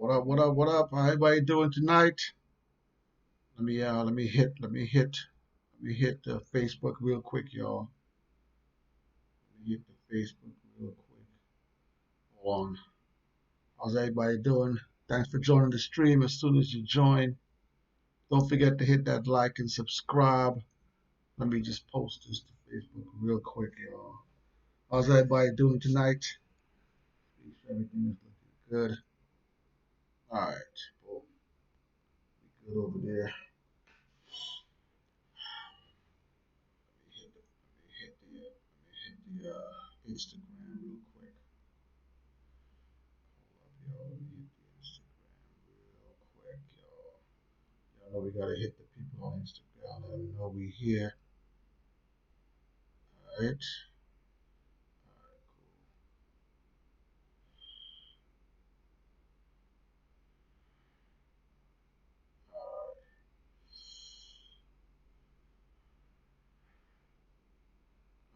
What up? What up? What up? How everybody doing tonight? Let me hit the Facebook real quick, y'all. Let me hit the Facebook real quick. Hold on. How's everybody doing? Thanks for joining the stream. As soon as you join, don't forget to hit that like and subscribe. Let me just post this to Facebook real quick, y'all. How's everybody doing tonight? Make sure everything is looking good. All right. Boom. Good over there. Let me hit the Instagram real quick. Hold up, y'all. Let me hit the Instagram real quick, y'all. Y'all know we gotta hit the people on Instagram. Let them know we here. All right.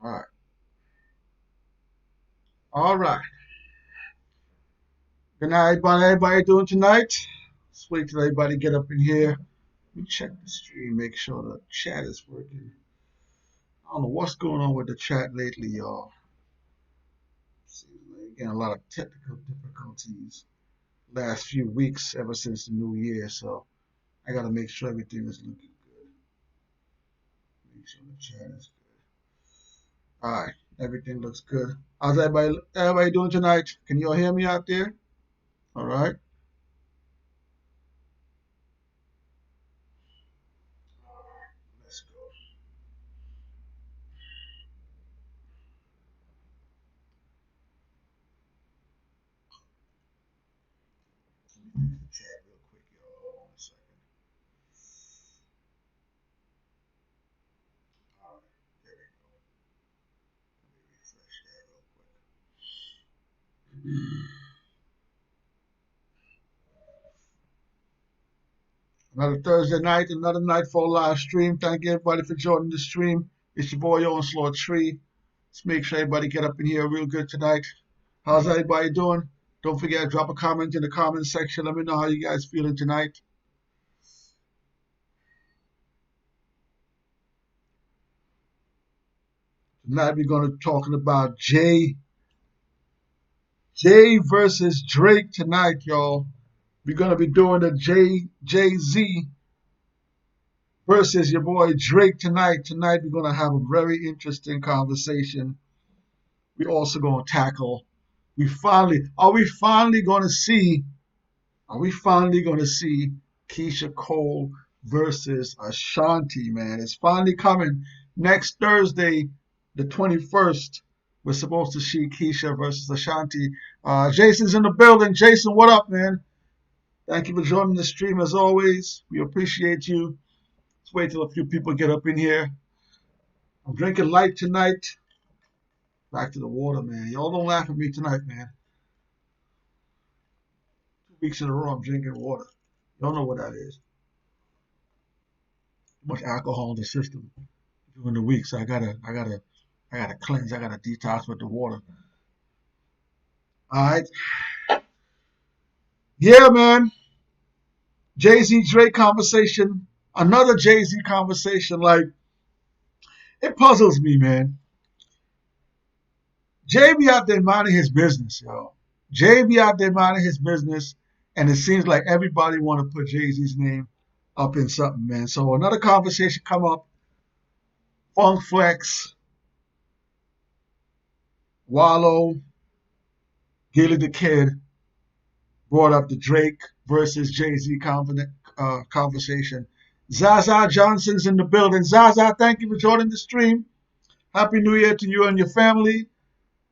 All right. All right. Good night, everybody. Everybody doing tonight? Let's wait till everybody get up in here. Let me check the stream, make sure the chat is working. I don't know what's going on with the chat lately, y'all. Seems like getting a lot of technical difficulties last few weeks ever since the new year, so I gotta make sure everything is looking good. Make sure the chat is good. All right, everything looks good. How's everybody doing tonight? Can you all hear me out there? All right. Let's go. Let me fix the chat real quick, y'all. Hold on a second. All right, there we go. Let me refresh that real quick. Another Thursday night, another night for a live stream. Thank you everybody for joining the stream. It's your boy Onslaught Tree. Let's make sure everybody get up in here real good tonight. How's everybody doing? Don't forget, drop a comment in the comment section. Let me know how you guys feeling tonight. Tonight we're going to be talking about Jay versus Drake tonight, y'all. We're going to be doing the Jay-Z versus your boy Drake tonight. Tonight we're going to have a very interesting conversation. We're also going to tackle. Are we finally going to see Keyshia Cole versus Ashanti, man? It's finally coming next Thursday, the 21st. We're supposed to see Keyshia versus Ashanti. Jason's in the building. Jason, what up, man? Thank you for joining the stream as always. We appreciate you. Let's wait till a few people get up in here. I'm drinking light tonight. Back to the water, man. Y'all don't laugh at me tonight, man. 2 weeks in a row, I'm drinking water. Y'all know what that is. Too much alcohol in the system during the week, so I gotta cleanse. I gotta detox with the water. All right. Yeah, man. Jay-Z Drake conversation. Another Jay-Z conversation. Like, it puzzles me, man. Jay be out there minding his business, yo. Jay be out there minding his business, and it seems like everybody want to put Jay-Z's name up in something, man. So another conversation come up. Funk Flex, Wallow, Gilly the Kid brought up the Drake versus Jay-Z conversation. Zaza Johnson's in the building. Zaza, thank you for joining the stream. Happy New Year to you and your family.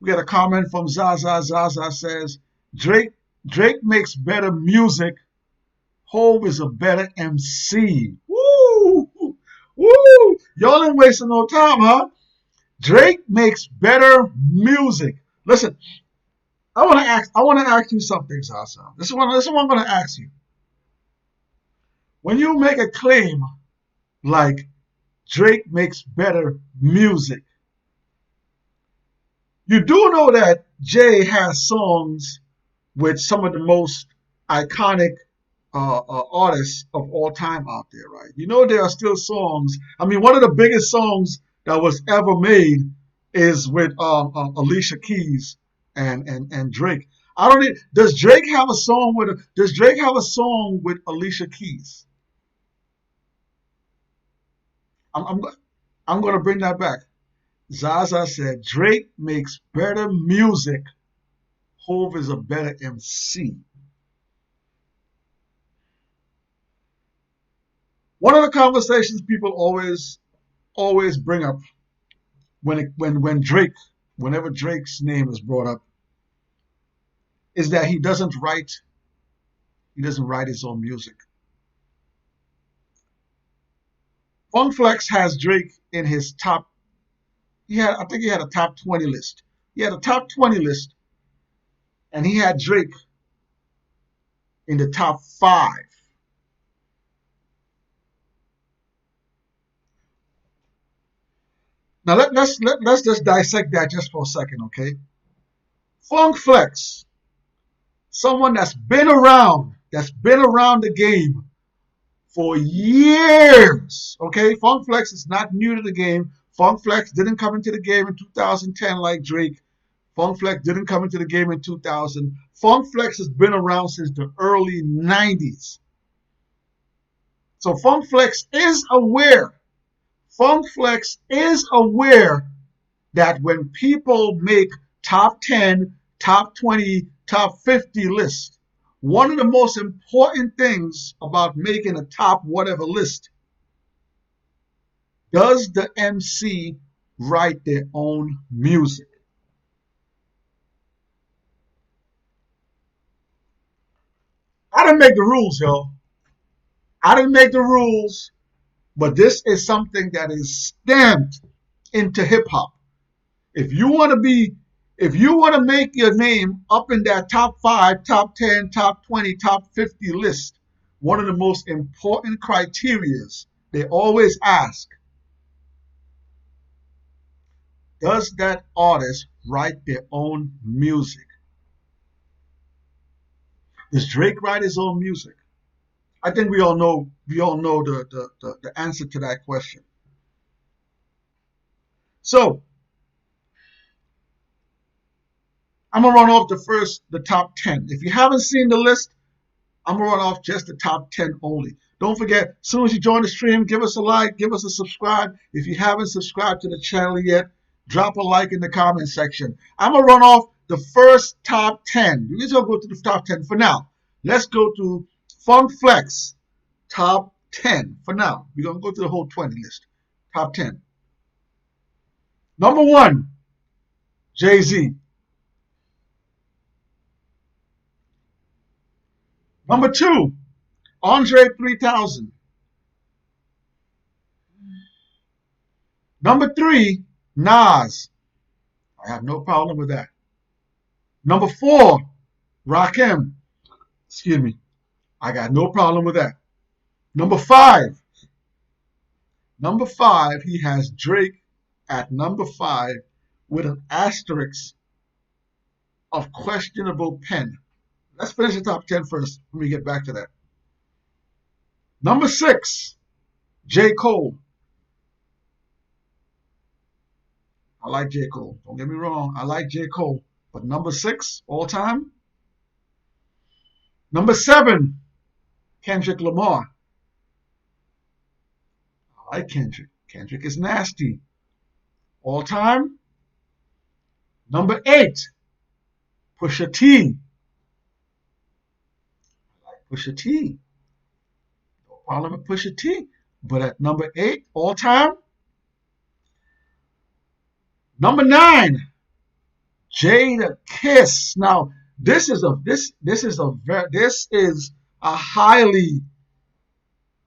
We got a comment from Zaza. Zaza says, Drake makes better music. Hove is a better MC. Woo! Woo! Y'all ain't wasting no time, huh? Drake makes better music. Listen, I want to ask you something, Zaza. This is what I'm going to ask you. When you make a claim like Drake makes better music, you do know that Jay has songs with some of the most iconic artists of all time out there, right? You know, there are still songs. I mean, one of the biggest songs that was ever made is with Alicia Keys and Drake. I don't need, does Drake have a song with Alicia Keys? I'm I'm gonna bring that back. Zaza said Drake makes better music. Hove is a better MC. One of the conversations people always bring up when Drake, whenever Drake's name is brought up, is that he doesn't write his own music. Funk Flex has Drake in his top. I think he had a top 20 list. He had a top 20 list, and he had Drake in the top 5. Now let's just dissect that just for a second, okay? Funk Flex, someone that's been around the game for years, okay? Funk Flex is not new to the game. Funk Flex didn't come into the game in 2010 like Drake. Funk Flex didn't come into the game in 2000. Funk Flex has been around since the early 90s. So Funk Flex is aware. Funk Flex is aware that when people make top 10, top 20, top 50 lists, one of the most important things about making a top whatever list, does the MC write their own music? I didn't make the rules, yo. I didn't make the rules, but this is something that is stamped into hip hop. If you want to make your name up in that top 5, top 10, top 20, top 50 list, one of the most important criterias they always ask, does that artist write their own music? Does Drake write his own music? I think we all know the answer to that question. So I'm gonna run off the top 10. If you haven't seen the list, I'm gonna run off just the top 10 only. Don't forget, as soon as you join the stream, give us a like, give us a subscribe. If you haven't subscribed to the channel yet, drop a like in the comment section. I'm gonna run off the first top 10. We're just gonna go to the top 10 for now. Let's go to Funk Flex top 10 for now. We're gonna go to the whole 20 list. Top 10. Number 1, Jay-Z. Number 2, Andre 3000. Number 3, Nas. I have no problem with that. Number 4, Rakim. Excuse me. I got no problem with that. Number 5. Number 5, he has Drake at number 5 with an asterisk of questionable pen. Let's finish the top 10 first when we get back to that. Number 6, J. Cole. I like J. Cole. Don't get me wrong. I like J. Cole. But number 6 all time? Number 7, Kendrick Lamar. I like Kendrick. Kendrick is nasty. All time? Number 8, Pusha T. I like Pusha T. No problem with Pusha T. But at number 8, all time? Number 9, Jada Kiss. Now, this is a highly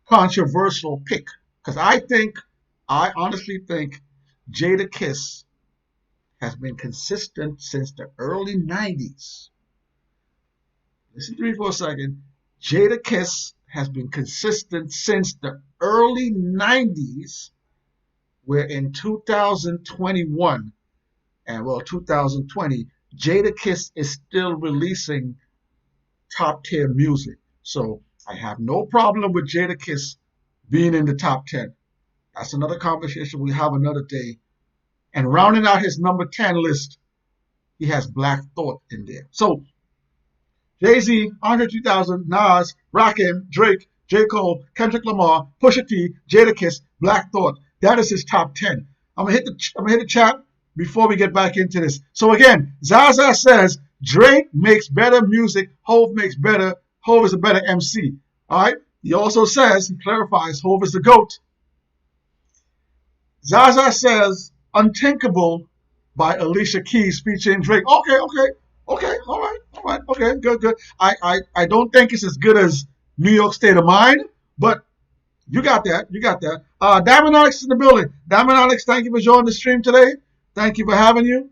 controversial pick because I honestly think Jada Kiss has been consistent since the early 90s. Listen to me for a second. Jada Kiss has been consistent since the early 90s, where in 2021 and 2020, Jada Kiss is still releasing top tier music. So I have no problem with Jadakiss being in the top 10. That's another conversation we have another day. And rounding out his number 10 list, he has Black Thought in there. So Jay-Z, Andre 3000, Nas, Rakim, Drake, J. Cole, Kendrick Lamar, Pusha T, Jadakiss, Black Thought. That is his top 10. I'm gonna hit the chat before we get back into this. So again, Zaza says Drake makes better music. Hove makes better. Hove is a better MC. All right. He also says, he clarifies, Hove is the GOAT. Zaza says Unthinkable by Alicia Keys featuring Drake. Okay, all right, okay, good. I don't think it's as good as New York State of Mind, but you got that. Diamond Alex is in the building. Diamond Alex, thank you for joining the stream today. Thank you for having you.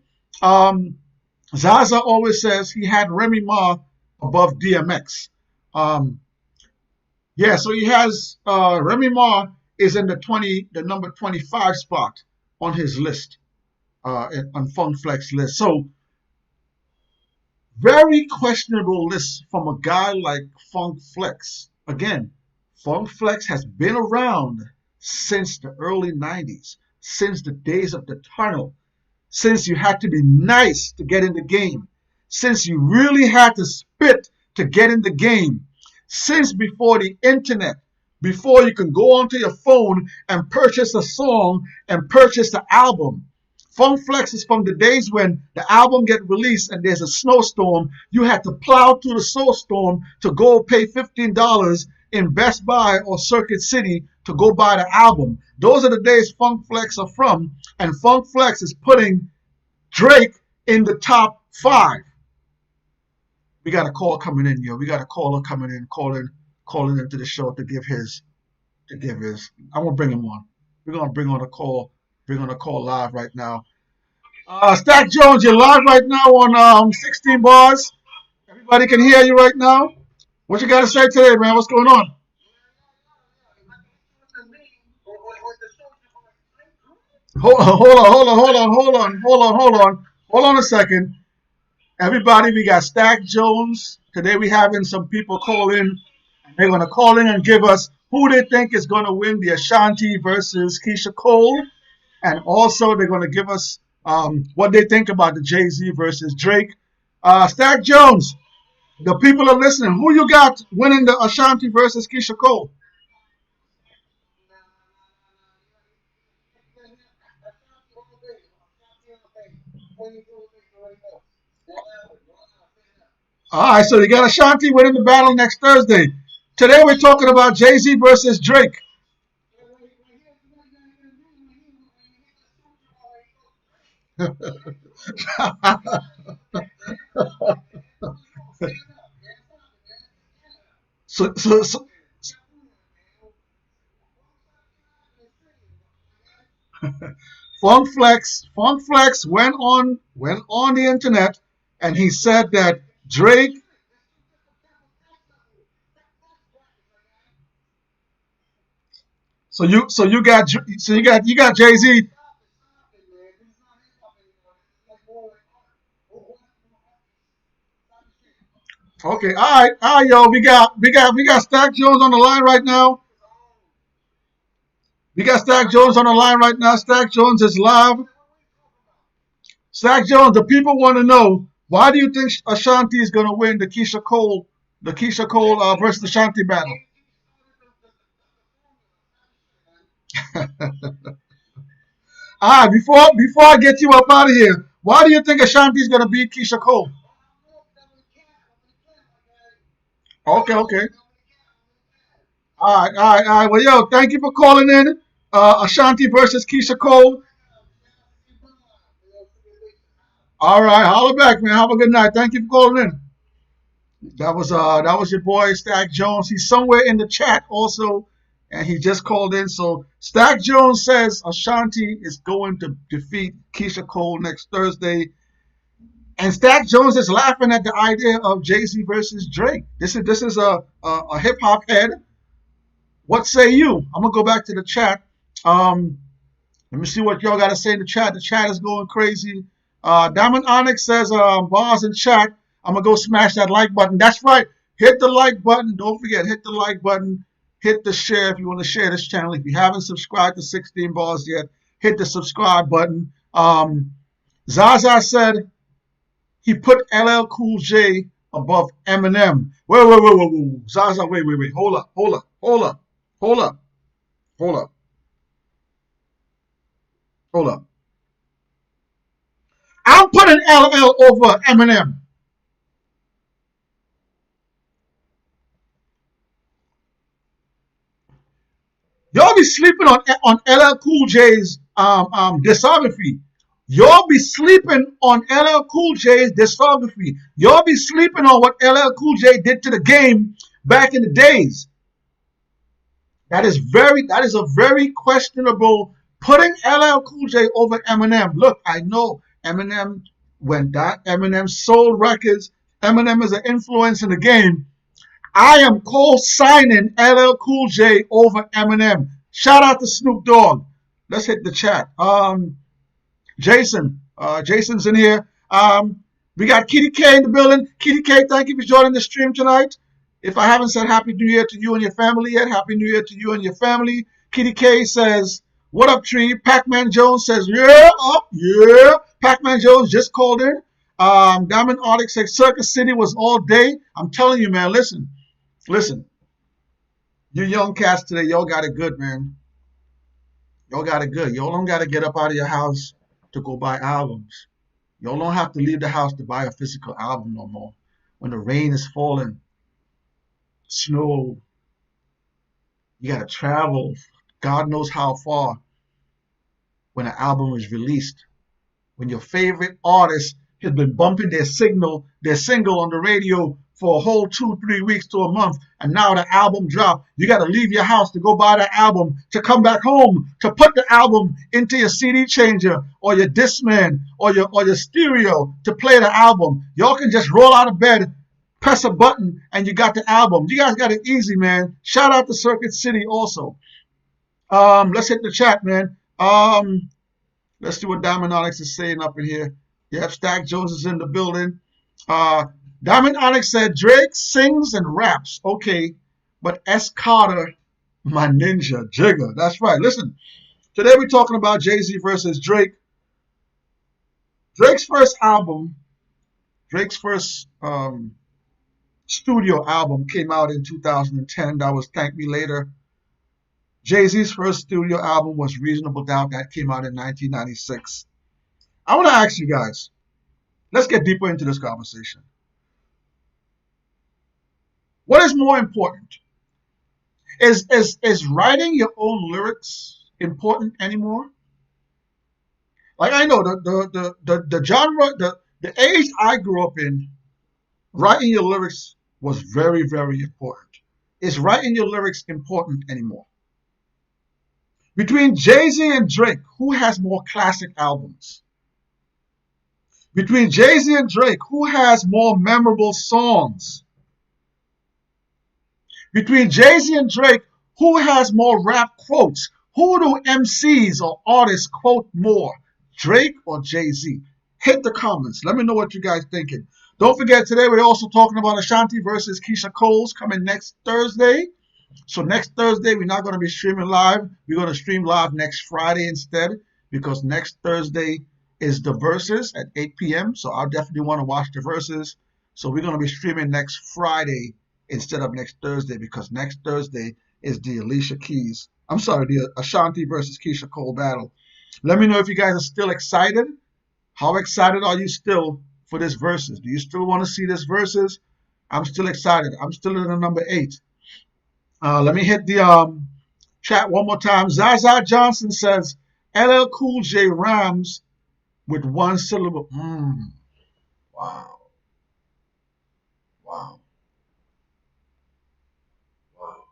Zaza always says he had Remy Ma above DMX. Yeah, so he has Remy Ma is in the number 25 spot on his list, on Funk Flex list. So very questionable list from a guy like Funk Flex. Again, Funk Flex has been around since the early 90s, since the days of the tunnel, since you had to be nice to get in the game, since you really had to spit to get in the game, since before the internet, before you can go onto your phone and purchase a song and purchase the album. Funk Flex is from the days when the album get released and there's a snowstorm. You had to plow through the snowstorm to go pay $15 in Best Buy or Circuit City to go buy the album. Those are the days Funk Flex are from, and Funk Flex is putting Drake in the top 5. We got a call coming in here. We got a caller coming in, calling into the show to give his. I'm gonna bring him on. We're gonna bring on a call live right now. Stack Jones, you're live right now on 16 bars. Everybody can hear you right now. What you got to say today, man? What's going on? Hold on a second. Everybody, we got Stack Jones. Today we having some people call in. They're going to call in and give us who they think is going to win the Ashanti versus Keyshia Cole. And also they're going to give us what they think about the Jay-Z versus Drake. Stack Jones, the people are listening. Who you got winning the Ashanti versus Keyshia Cole? All right, so you got Ashanti winning the battle next Thursday. Today we're talking about Jay-Z versus Drake. so Funk Flex went on the internet and he said that Drake. You got Jay-Z. Okay, all right, yo, we got Stack Jones on the line right now. We got Stack Jones on the line right now. Stack Jones is live. Stack Jones, the people want to know, why do you think Ashanti is going to win the Keyshia Cole versus Ashanti battle? All right, before I get you up out of here, why do you think Ashanti is going to beat Keyshia Cole? Okay. All right. Well, yo, thank you for calling in. Ashanti versus Keyshia Cole. All right, holler back, man. Have a good night. Thank you for calling in. That was your boy Stack Jones. He's somewhere in the chat also, and he just called in. So Stack Jones says Ashanti is going to defeat Keyshia Cole next Thursday. And Stack Jones is laughing at the idea of Jay-Z versus Drake. This is a hip hop head. What say you? I'm gonna go back to the chat. Let me see what y'all got to say in the chat. The chat is going crazy. Diamond Onyx says bars in chat. I'm gonna go smash that like button. That's right. Hit the like button. Don't forget, hit the like button. Hit the share if you want to share this channel. If you haven't subscribed to 16 Bars yet, hit the subscribe button. Zaza said he put LL Cool J above Eminem. Wait. Zaza, wait. Hold up. I'm putting LL over Eminem. Y'all be sleeping on LL Cool J's discography. Y'all be sleeping on LL Cool J's discography. Y'all be sleeping on what LL Cool J did to the game back in the days. That is a very questionable putting LL Cool J over Eminem. Look, I know Eminem, when that Eminem sold records, Eminem is an influence in the game. I am co-signing LL Cool J over Eminem. Shout out to Snoop Dogg. Let's hit the chat. Jason's in here. We got Kitty K in the building. Kitty K, thank you for joining the stream tonight. If I haven't said Happy New Year to you and your family yet, Happy New Year to you and your family. Kitty K says, what up, Tree? Pac-Man Jones says, yeah, up, yeah. Pac-Man Jones just called in. Diamond Onyx says, Circus City was all day. I'm telling you, man, listen. You young cats today, y'all got it good, man. Y'all got it good. Y'all don't got to get up out of your house to go buy albums. Y'all don't have to leave the house to buy a physical album no more. When the rain is falling, snow, you got to travel God knows how far when an album is released. When your favorite artist has been bumping their single on the radio for a whole 2-3 weeks to a month, and now the album dropped. You got to leave your house to go buy the album, to come back home, to put the album into your CD changer or your Discman or your stereo to play the album. Y'all can just roll out of bed, press a button, and you got the album. You guys got it easy, man. Shout out to Circuit City also. Let's hit the chat, man. Let's see what Diamond Onyx is saying up in here. Yep, Stack Jones is in the building. Diamond Onyx said, Drake sings and raps. Okay, but S. Carter, my ninja, Jigger. That's right. Listen, today we're talking about Jay-Z versus Drake. Drake's first studio album came out in 2010. That was Thank Me Later. Jay-Z's first studio album was Reasonable Doubt. That came out in 1996. I want to ask you guys, let's get deeper into this conversation. What is more important? Is writing your own lyrics important anymore? Like, I know the genre, the age I grew up in, writing your lyrics was very, very important. Is writing your lyrics important anymore? Between Jay-Z and Drake, who has more classic albums? Between Jay-Z and Drake, who has more memorable songs? Between Jay-Z and Drake, who has more rap quotes? Who do MCs or artists quote more, Drake or Jay-Z? Hit the comments. Let me know what you guys thinking. Don't forget, today we're also talking about Ashanti versus Keyshia Cole's coming next Thursday. So next Thursday, we're not going to be streaming live. We're going to stream live next Friday instead, because next Thursday is the Verzuz at 8 p.m. So I'll definitely want to watch the Verzuz. So we're going to be streaming next Friday instead of next Thursday, because next Thursday is the the Ashanti versus Keyshia Cole battle. Let me know if you guys are still excited. How excited are you still for this Verzuz? Do you still want to see this Verzuz? I'm still excited. I'm still in the number 8. Let me hit the chat one more time. Zaza Johnson says, LL Cool J rhymes with one syllable. Wow. Wow. Wow.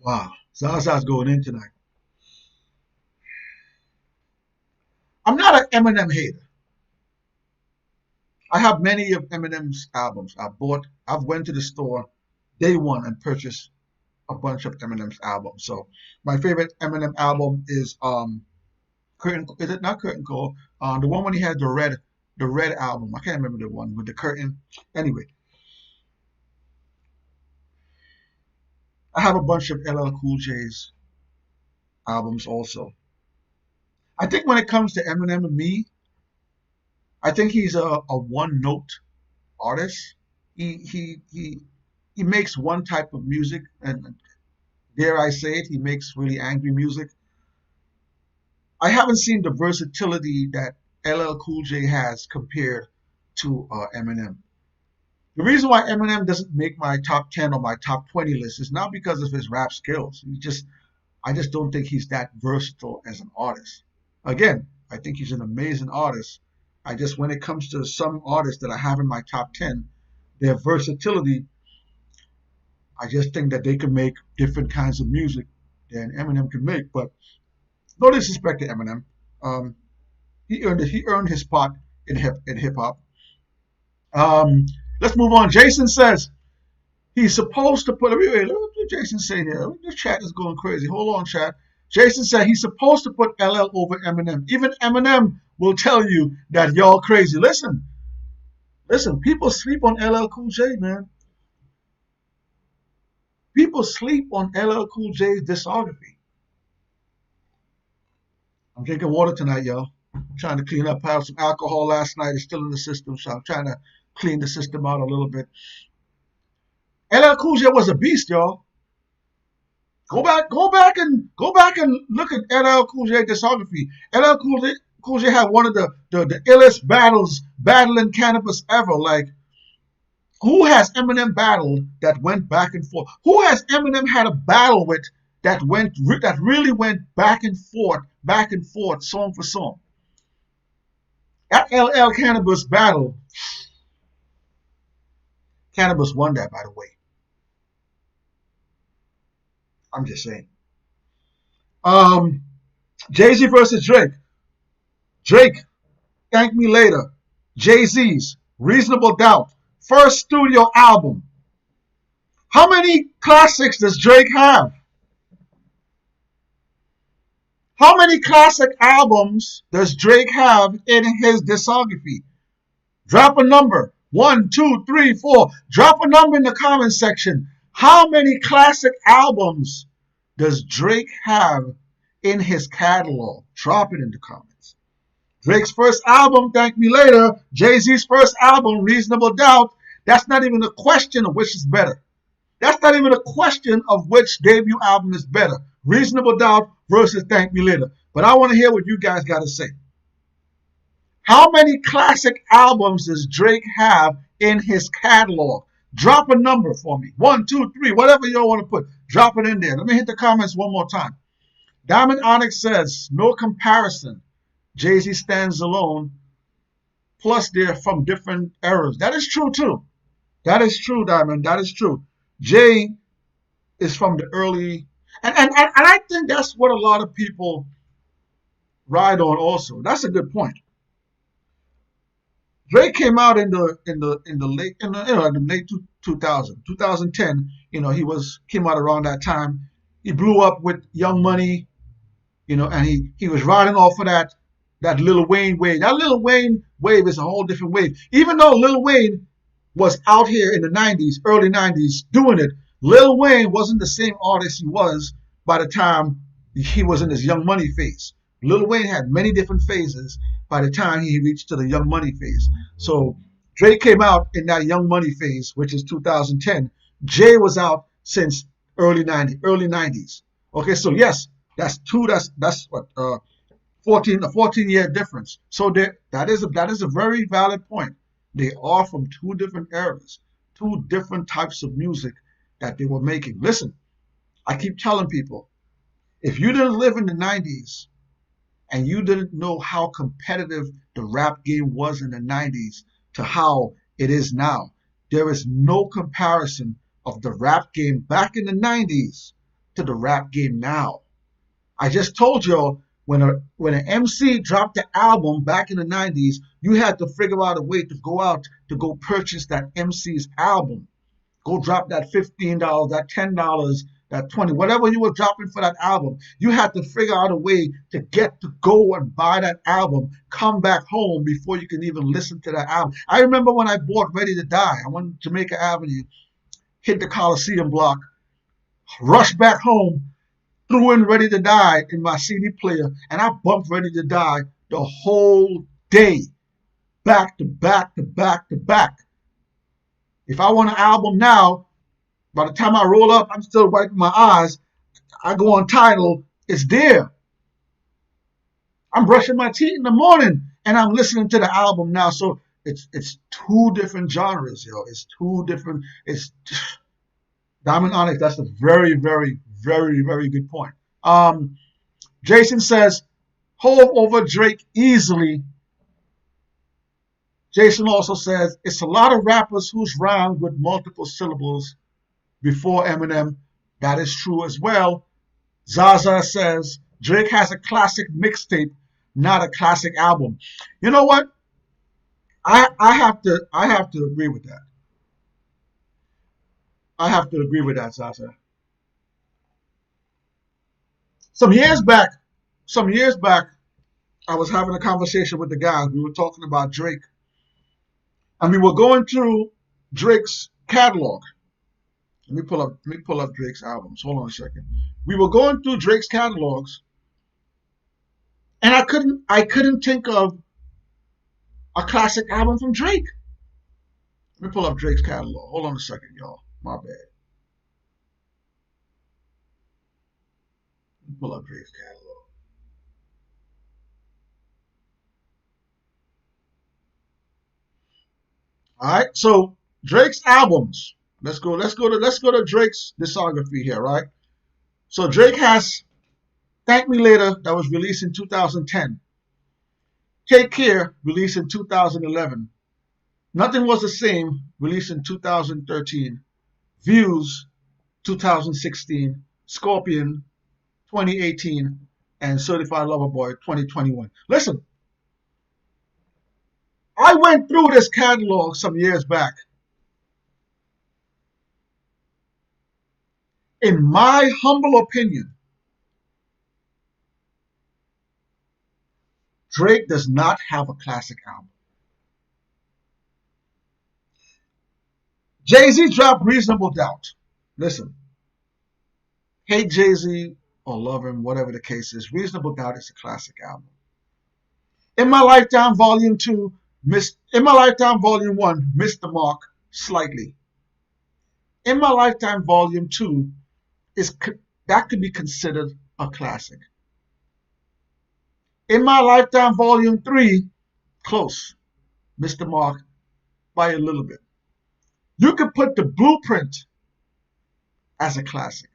Wow. Zaza's going in tonight. I'm not an Eminem hater. I have many of Eminem's albums. I've went to the store day one and purchased a bunch of Eminem's albums. So my favorite Eminem album is Curtain. Is it not Curtain Call? The one when he had the the red album. I can't remember the one with the curtain. Anyway, I have a bunch of LL Cool J's albums also. I think when it comes to Eminem and me, I think he's a one note artist. He makes one type of music, and dare I say it, he makes really angry music. I haven't seen the versatility that LL Cool J has compared to Eminem. The reason why Eminem doesn't make my top 10 or my top 20 list is not because of his rap skills. I just don't think he's that versatile as an artist. Again, I think he's an amazing artist. I just, when it comes to some artists that I have in my top 10, their versatility, I just think that they can make different kinds of music than Eminem can make. But no disrespect to Eminem. He earned his spot in hip hop. Let's move on. Jason says he's supposed to put. Wait, what did Jason say here? This chat is going crazy. Hold on, chat. Jason said he's supposed to put LL over Eminem. Even Eminem will tell you that y'all crazy. Listen. People sleep on LL Cool J, man. People sleep on LL Cool J's discography. I'm drinking water tonight, y'all. I'm trying to clean up. I had some alcohol last night. It's still in the system, so I'm trying to clean the system out a little bit. LL Cool J was a beast, y'all. Go back and look at LL Cool J discography. LL Cool J had one of the illest battling cannabis ever. Like, who has Eminem battled that went back and forth? Who has Eminem had a battle with that really went back and forth, song for song? That LL Cannabis battle, Cannabis won that, by the way. I'm just saying. Jay-Z versus Drake. Drake, Thank Me Later. Jay-Z's Reasonable Doubt. First studio album. How many classics does Drake have? How many classic albums does Drake have in his discography? Drop a number. 1, 2, 3, 4. Drop a number in the comment section. How many classic albums does Drake have in his catalog? Drop it in the comments. Drake's first album, Thank Me Later. Jay-Z's first album, Reasonable Doubt. That's not even a question of which is better. That's not even a question of which debut album is better. Reasonable Doubt versus Thank Me Later. But I want to hear what you guys got to say. How many classic albums does Drake have in his catalog? Drop a number for me. 1, 2, 3, whatever you want to put. Drop it in there. Let me hit the comments one more time. Diamond Onyx says, no comparison. Jay-Z stands alone. Plus, they're from different eras. That is true, too. That is true, Diamond. That is true. Jay is from the early... And I think that's what a lot of people ride on also. That's a good point. Drake came out in the late 2010. He came out around that time. He blew up with Young Money, and he was riding off of that Lil Wayne wave. That Lil Wayne wave is a whole different wave. Even though Lil Wayne was out here in the 90s, early 90s, doing it, Lil Wayne wasn't the same artist he was by the time he was in his Young Money phase. Lil Wayne had many different phases by the time he reached to the Young Money phase. So Drake came out in that Young Money phase, which is 2010. Jay was out since early 90s. Okay, so yes, that's what 14-year difference. So that is a very valid point. They are from two different eras, two different types of music that they were making. Listen, I keep telling people, if you didn't live in the 90s and you didn't know how competitive the rap game was in the 90s to how it is now, there is no comparison of the rap game back in the 90s to the rap game now. I just told y'all, when an MC dropped the album back in the 90s, you had to figure out a way to go out to go purchase that MC's album. Go drop that $15, that $10 that 20, whatever you were dropping for that album, you had to figure out a way to get to go and buy that album, come back home before you can even listen to that album. I remember when I bought Ready to Die, I went to Jamaica Avenue, hit the Coliseum block, rushed back home, threw in Ready to Die in my CD player, and I bumped Ready to Die the whole day, back to back to back to back. If I want an album now, by the time I roll up, I'm still wiping my eyes. I go on Tidal, it's there. I'm brushing my teeth in the morning and I'm listening to the album now. So it's two different genres, yo. It's two different. It's Diamond Onyx. That's a very, very, very, very good point. Jason says, Hove over Drake easily. Jason also says, it's a lot of rappers whose rhyme with multiple syllables before Eminem. That is true as well. Zaza says, Drake has a classic mixtape, not a classic album. You know what? I have to agree with that. I have to agree with that, Zaza. Some years back, I was having a conversation with the guys. We were talking about Drake. And we were going through Drake's catalog. Let me pull up Drake's albums. Hold on a second. We were going through Drake's catalogs, and I couldn't think of a classic album from Drake. Let me pull up Drake's catalog. Hold on a second, y'all. My bad. Let me pull up Drake's catalog. All right, so Drake's albums. Let's go to Drake's discography here, right? So Drake has Thank Me Later, that was released in 2010. Take Care, released in 2011. Nothing Was the Same, released in 2013. Views, 2016. Scorpion, 2018. And Certified Lover Boy, 2021. Listen, I went through this catalog some years back. In my humble opinion, Drake does not have a classic album. Jay-Z dropped Reasonable Doubt. Listen, hate Jay-Z or love him, whatever the case is, Reasonable Doubt is a classic album. In My Lifetime Volume 2, In My Lifetime Volume 1 missed the mark slightly. In My Lifetime Volume 2 that could be considered a classic. In My Lifetime Volume 3, close, missed the mark by a little bit. You could put The Blueprint as a classic.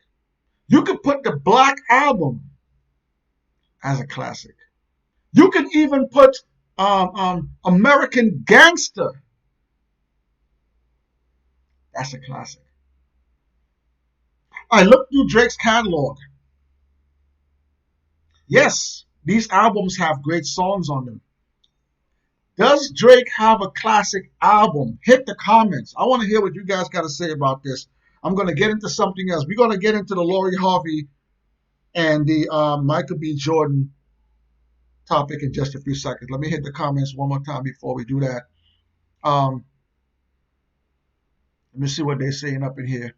You could put the Black Album as a classic. You can even put American Gangster. That's a classic. I looked through Drake's catalog. Yes, these albums have great songs on them. Does Drake have a classic album? Hit the comments. I want to hear what you guys got to say about this. I'm going to get into something else. We're going to get into the Lori Harvey and the Michael B. Jordan topic in just a few seconds. Let me hit the comments one more time before we do that. Let me see what they're saying up in here.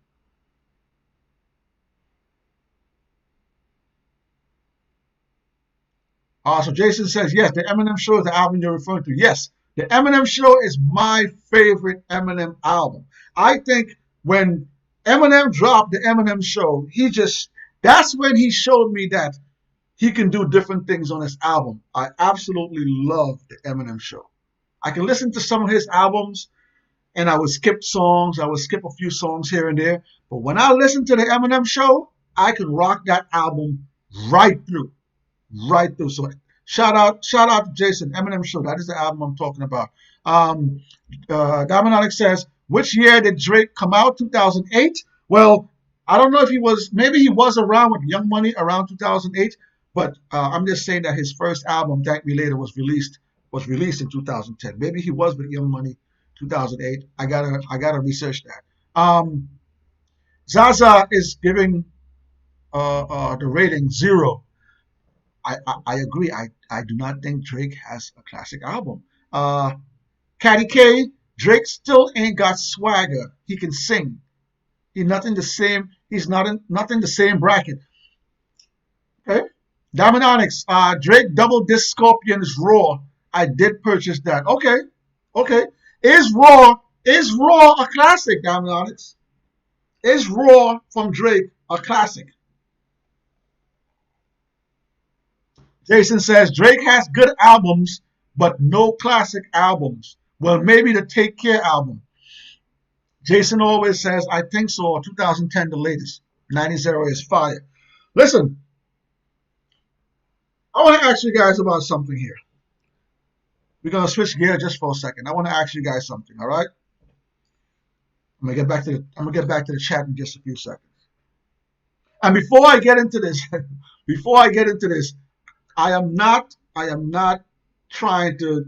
So Jason says, yes, the Eminem Show is the album you're referring to. Yes, the Eminem Show is my favorite Eminem album. I think when Eminem dropped the Eminem Show, that's when he showed me that he can do different things on his album. I absolutely love the Eminem Show. I can listen to some of his albums and I would skip songs. I would skip a few songs here and there. But when I listen to the Eminem Show, I can rock that album right through. Right through. So shout out to Jason. Eminem Show. That is the album I'm talking about. Diamond Onyx says, which year did Drake come out? 2008? Well, I don't know if maybe he was around with Young Money around 2008, but I'm just saying that his first album, Thank Me Later, was released in 2010. Maybe he was with Young Money 2008. I gotta research that. Zaza is giving the rating 0. I agree. I do not think Drake has a classic album. Caddy K, Drake still ain't got swagger. He can sing. He's nothing the same. He's nothing the same bracket. Okay. Diamond Onyx, Drake double disc Scorpions Raw. I did purchase that. Okay. Okay. Is Raw a classic, Diamond Onyx? Is Raw from Drake a classic? Jason says Drake has good albums, but no classic albums. Well, maybe the Take Care album. Jason always says, I think so. 2010, the latest. 90 is fire. Listen, I want to ask you guys about something here. We're going to switch gears just for a second. I want to ask you guys something, all right? I'm gonna get back to the chat in just a few seconds. And before I get into this, I am not trying to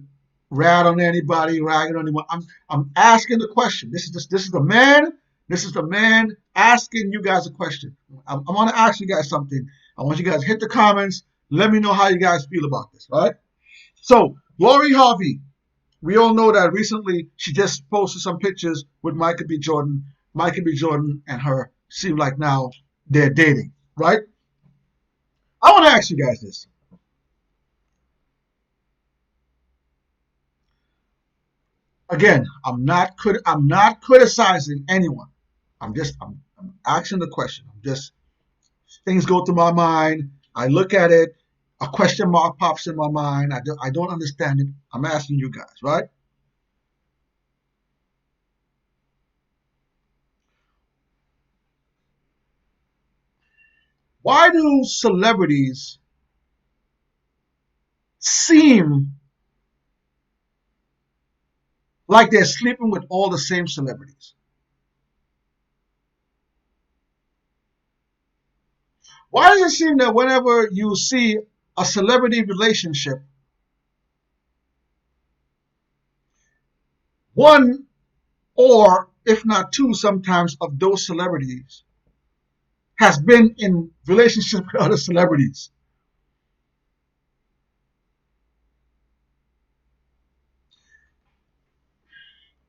rat on anybody, ragging on anyone. I'm asking the question. This is the man asking you guys a question. I want to ask you guys something. I want you guys to hit the comments. Let me know how you guys feel about this, right? So, Lori Harvey, we all know that recently she just posted some pictures with Michael B. Jordan. Michael B. Jordan and her seem like now they're dating, right? I want to ask you guys this. Again, I'm not criticizing anyone. I'm asking the question. Things go through my mind. I look at it. A question mark pops in my mind. I don't understand it. I'm asking you guys, right? Why do celebrities seem like they're sleeping with all the same celebrities? Why does it seem that whenever you see a celebrity relationship, one or if not two sometimes of those celebrities has been in relationship with other celebrities?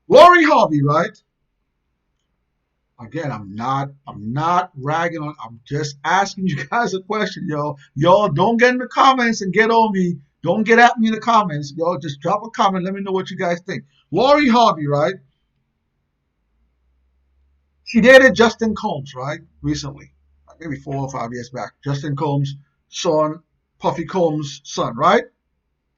Lori Harvey, right? Again, I'm not ragging on. I'm just asking you guys a question, yo. Y'all don't get in the comments and get on me. Don't get at me in the comments, yo. Just drop a comment. Let me know what you guys think. Lori Harvey, right? She dated Justin Combs, right? Recently, maybe 4 or 5 years back. Justin Combs, son, Puffy Combs' son, right?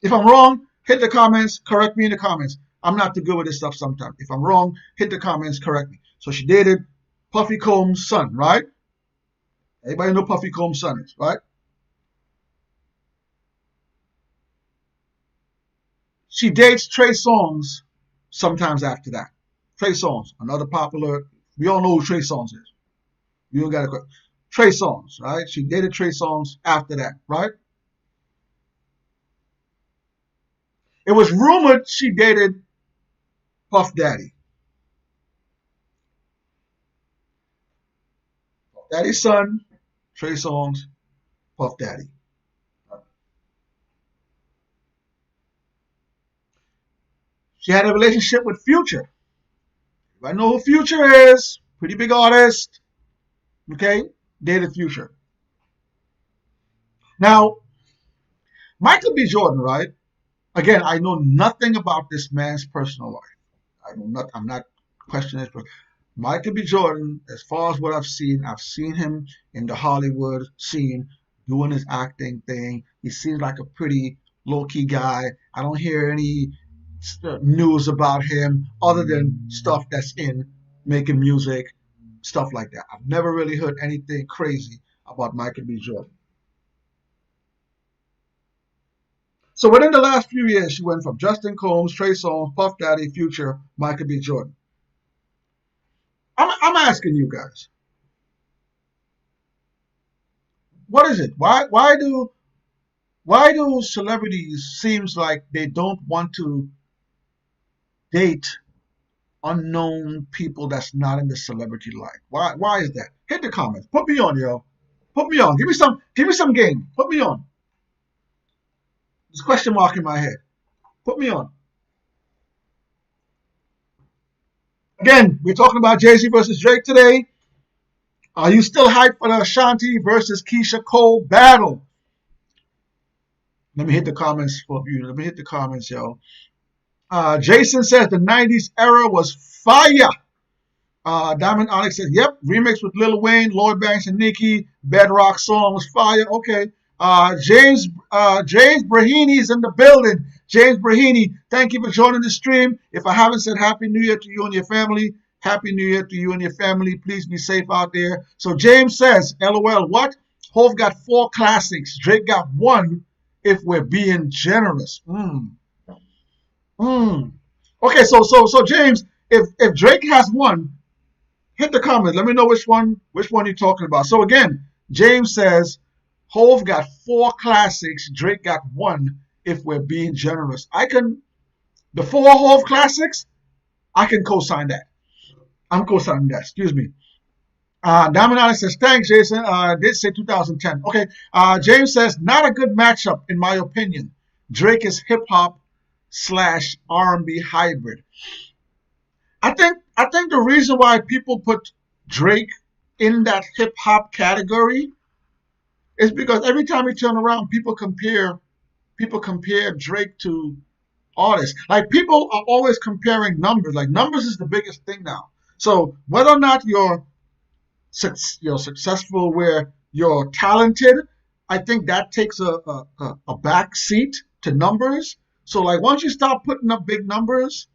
If I'm wrong, hit the comments. Correct me in the comments. I'm not too good with this stuff sometimes. If I'm wrong, hit the comments. Correct me. So she dated Puffy Combs' son, right? Everybody know Puffy Combs' son is, right? She dates Trey Songz sometimes after that. Trey Songz, another popular. We all know who Trey Songz is. You don't got to. Trey Songz, right? She dated Trey Songz after that, right? It was rumored she dated Puff Daddy. Puff Daddy's son, Trey Songz, Puff Daddy. She had a relationship with Future. I know who Future is. Pretty big artist. Okay? Dated Future. Now, Michael B. Jordan, right? Again, I know nothing about this man's personal life. I'm not questioning it. Michael B. Jordan, as far as what I've seen him in the Hollywood scene doing his acting thing. He seems like a pretty low-key guy. I don't hear any news about him other than stuff that's in making music, stuff like that. I've never really heard anything crazy about Michael B. Jordan. So within the last few years, she went from Justin Combs, Trey Songz, Puff Daddy, Future, Michael B. Jordan. I'm asking you guys, what is it? Why do celebrities seems like they don't want to date unknown people that's not in the celebrity life? Why is that? Hit the comments. Put me on, yo. Put me on. Give me some game. Put me on. There's a question mark in my head. Put me on. Again, we're talking about Jay-Z versus Drake today. Are you still hyped for the Ashanti versus Keyshia Cole battle? Let me hit the comments for you. Let me hit the comments, yo. Jason says the 90s era was fire. Diamond Onyx says, yep, remix with Lil Wayne, Lloyd Banks, and Nicki. Bedrock song was fire. Okay. James Brahini's in the building. James Brahini, thank you for joining the stream. If I haven't said Happy New Year to you and your family, Happy New Year to you and your family. Please be safe out there. So James says, LOL, what? Hov got 4 classics. Drake got 1 if we're being generous. Okay, so James, if Drake has 1, hit the comments. Let me know which one you're talking about. So again, James says, Hov got 4 classics. Drake got 1 if we're being generous. The 4 Hov classics, I can co-sign that. I'm co-signing that. Excuse me. Diamond says, thanks, Jason. Did say 2010. Okay. James says, not a good matchup, in my opinion. Drake is hip-hop / R&B hybrid. I think the reason why people put Drake in that hip-hop category is because every time we turn around, people compare Drake to artists. Like, people are always comparing numbers. Like, numbers is the biggest thing now. So whether or not you're successful, where you're talented, I think that takes a back seat to numbers. So like, once you start putting up big numbers,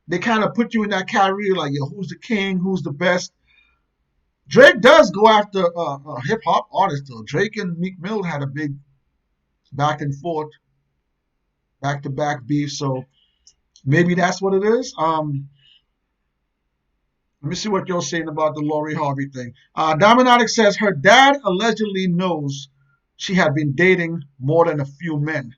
they kind of put you in that category, like, yo, who's the king, who's the best. Drake does go after hip hop artists though. Drake and Meek Mill had a big back and forth, back to back beef. So maybe that's what it is. Let me see what you're saying about the Lori Harvey thing. Diamond Onyx says her dad allegedly knows she had been dating more than a few men.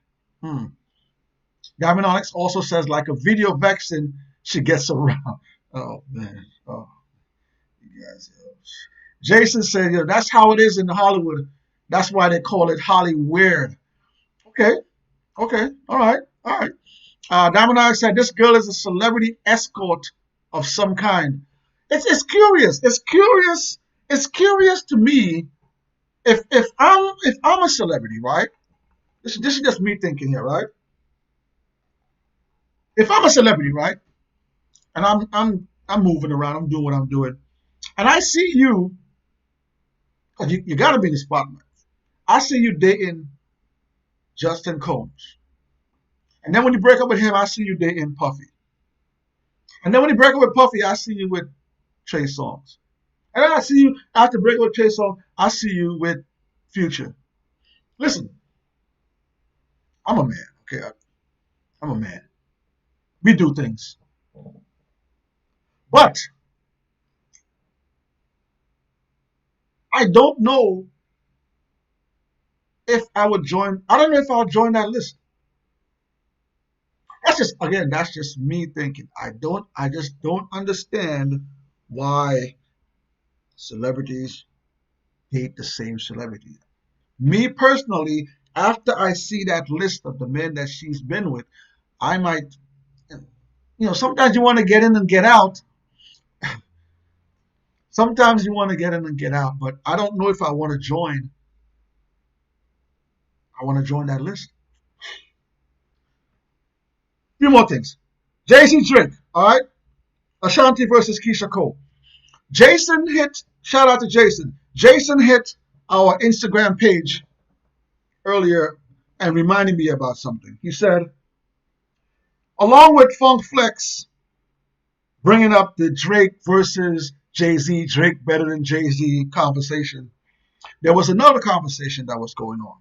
Diamond Onyx also says, like a video vixen, she gets around. Oh, man. Oh, you guys. Jason said, yo, that's how it is in Hollywood. That's why they call it Holly weird. Okay. All right. Diamond Onyx said, this girl is a celebrity escort of some kind. It's curious. It's curious to me if I'm a celebrity, right? This is just me thinking here, right? If I'm a celebrity, right, and I'm moving around, I'm doing what I'm doing, and I see you, because you got to be in the spotlight. I see you dating Justin Combs, and then when you break up with him, I see you dating Puffy, and then when you break up with Puffy, I see you with Trey Songz. And then I see you, after breaking with Trey Songz, I see you with Future. Listen, I'm a man, okay? I'm a man. We do things. But I don't know if I would join, I don't know if I'll join that list. That's just me thinking. I just don't understand why celebrities hate the same celebrity. Me personally, after I see that list of the men that she's been with, I might, sometimes you want to get in and get out. Sometimes you want to get in and get out, but I don't know if I want to join. I want to join that list. Few more things. Jay-Z Drake, all right? Ashanti versus Keyshia Cole. Shout out to Jason. Jason hit our Instagram page earlier and reminded me about something. He said, along with Funk Flex bringing up the Drake versus Jay-Z, Drake better than Jay-Z conversation, there was another conversation that was going on.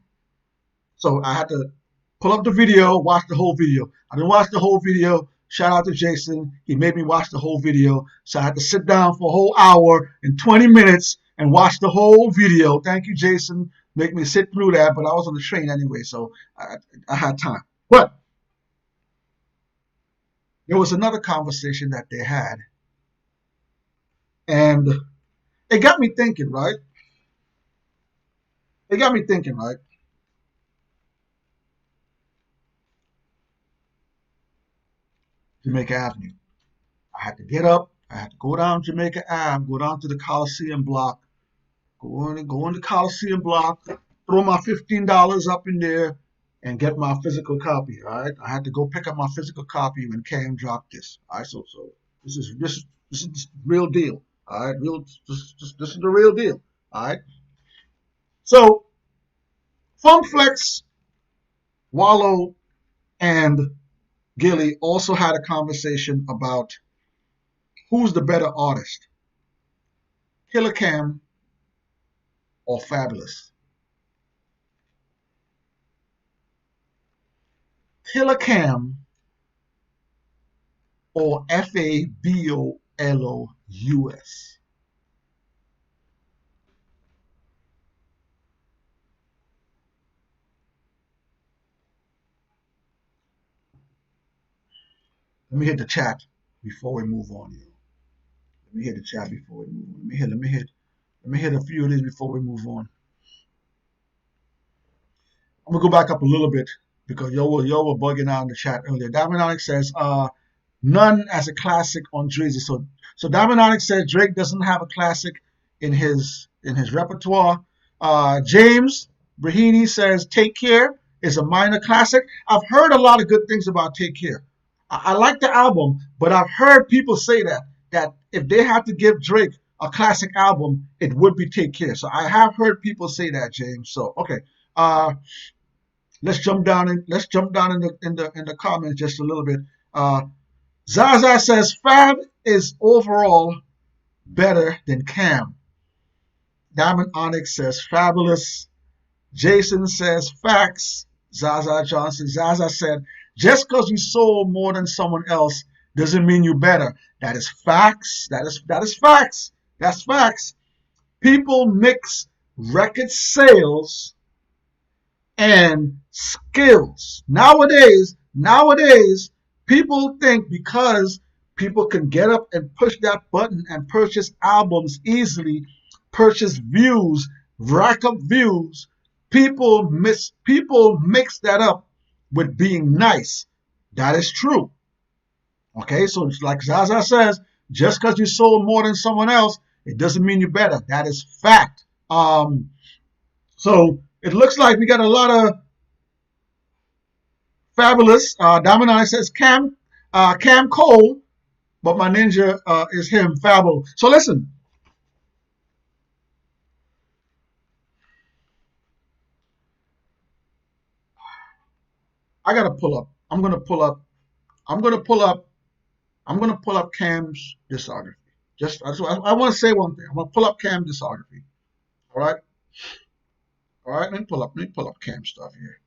So I had to pull up the video, watch the whole video. I didn't watch the whole video. Shout out to Jason. He made me watch the whole video. So I had to sit down for a whole hour and 20 minutes and watch the whole video. Thank you, Jason. Make me sit through that. But I was on the train anyway, so I had time. But there was another conversation that they had. And it got me thinking, right? It got me thinking, right? Jamaica Avenue. I had to get up. I had to go down Jamaica Ave, go down to the Coliseum block, go in the Coliseum block, throw my $15 up in there, and get my physical copy. All right, I had to go pick up my physical copy when Cam dropped this. All right, so this is the real deal. All right, this is the real deal. All right, so Funk Flex, Wallow, and Gilly also had a conversation about who's the better artist, Killer Cam or Fabolous. Killer Cam or Fabolous. Let me hit the chat before we move on here. Let me hit the chat before we move on. Let me hit a few of these before we move on. I'm gonna go back up a little bit because y'all were bugging out in the chat earlier. Diamond Onyx says, none as a classic on Drizzy. So Diamond Onyx says Drake doesn't have a classic in his repertoire. James Brahini says Take Care is a minor classic. I've heard a lot of good things about Take Care. I like the album, but I've heard people say that if they had to give Drake a classic album, it would be Take Care. So I have heard people say that, James. So okay. Let's jump down in the comments just a little bit. Zaza says Fab is overall better than Cam. Diamond Onyx says Fabolous. Jason says facts. Zaza Johnson. Zaza said just because you sold more than someone else doesn't mean you're better. That is facts. That is facts. That's facts. People mix record sales and skills. Nowadays, people think because people can get up and push that button and purchase albums easily, purchase views, rack up views, people mix that up with being nice. That is true. Okay, so like Zaza says, just because you sold more than someone else, it doesn't mean you're better. That is fact. So it looks like we got a lot of Fabolous. Domino says Cam Cole, but my ninja is him, Fabo. So listen. I gotta pull up. I'm gonna pull up Cam's discography. I want to say one thing. I'm gonna pull up Cam's discography. All right. Let me pull up Cam stuff here.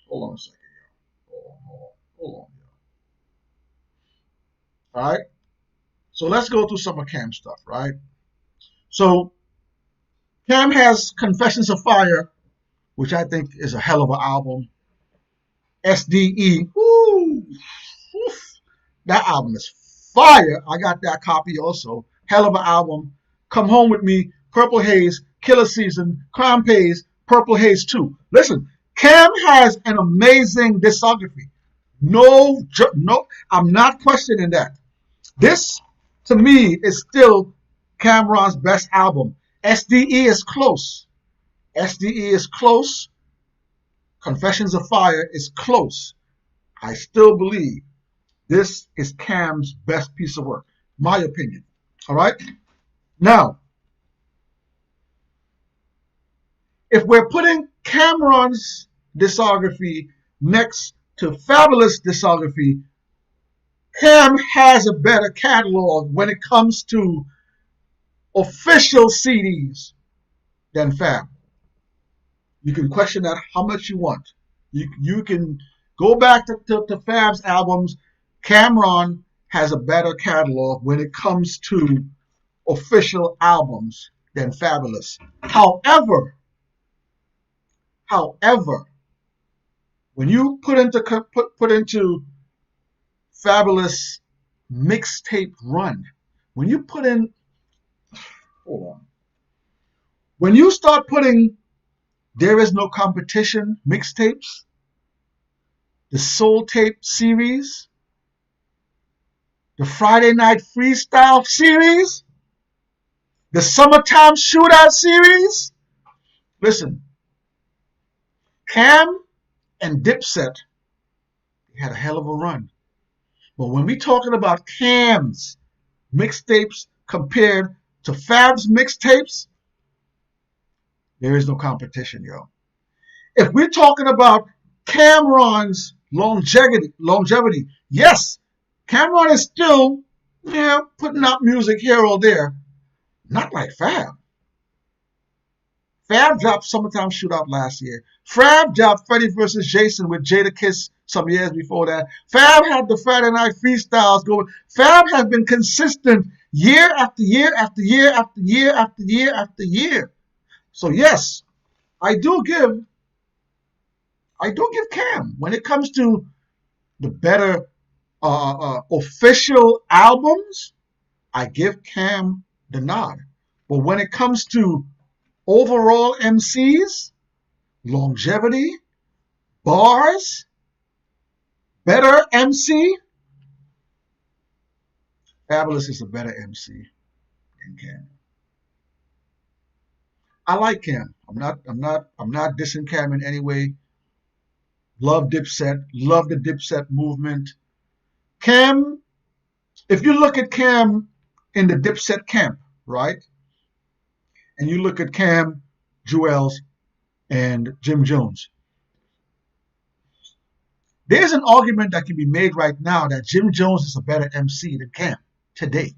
Hold on a second, y'all. Hold on. All right. So let's go through some of Cam's stuff, right? So Cam has Confessions of Fire, which I think is a hell of an album. SDE, woo, that album is fire. I got that copy also. Hell of an album. Come Home With Me, Purple Haze, Killer Season, Crime Pays, Purple Haze 2. Listen, Cam has an amazing discography. No, I'm not questioning that. This, to me, is still Cameron's best album. SDE is close. SDE is close. Confessions of Fire is close. I still believe this is Cam's best piece of work. My opinion. All right? Now, if we're putting Cameron's discography next to Fabolous discography, Cam has a better catalog when it comes to official CDs than Fab. You can question that how much you want. You can go back to Fab's albums. Cameron has a better catalog when it comes to official albums than Fabolous. However, when you put into Fabolous mixtape run, when you put in, hold on, when you start putting There Is No Competition mixtapes, the Soul Tape series, the Friday Night Freestyle series, the Summertime Shootout series. Listen, Cam and Dipset had a hell of a run. But when we talking about Cam's mixtapes compared to Fab's mixtapes, there is no competition, yo. If we're talking about Cameron's longevity, yes, Cameron is still, putting out music here or there. Not like Fab. Fab dropped Summertime Shootout last year. Fab dropped Freddie versus Jason with Jada Kiss some years before that. Fab had the Friday Night Freestyles going. Fab has been consistent year after year after year after year after year after year. So yes, I do give Cam when it comes to the better official albums. I give Cam the nod. But when it comes to overall MCs, longevity, bars, better MC, Fabolous is a better MC than Cam. I like Cam. I'm not dissing Cam in any way. Love Dipset. Love the Dipset movement. Cam, if you look at Cam in the Dipset camp, right? And you look at Cam, Jewels, and Jim Jones. There's an argument that can be made right now that Jim Jones is a better MC than Cam today.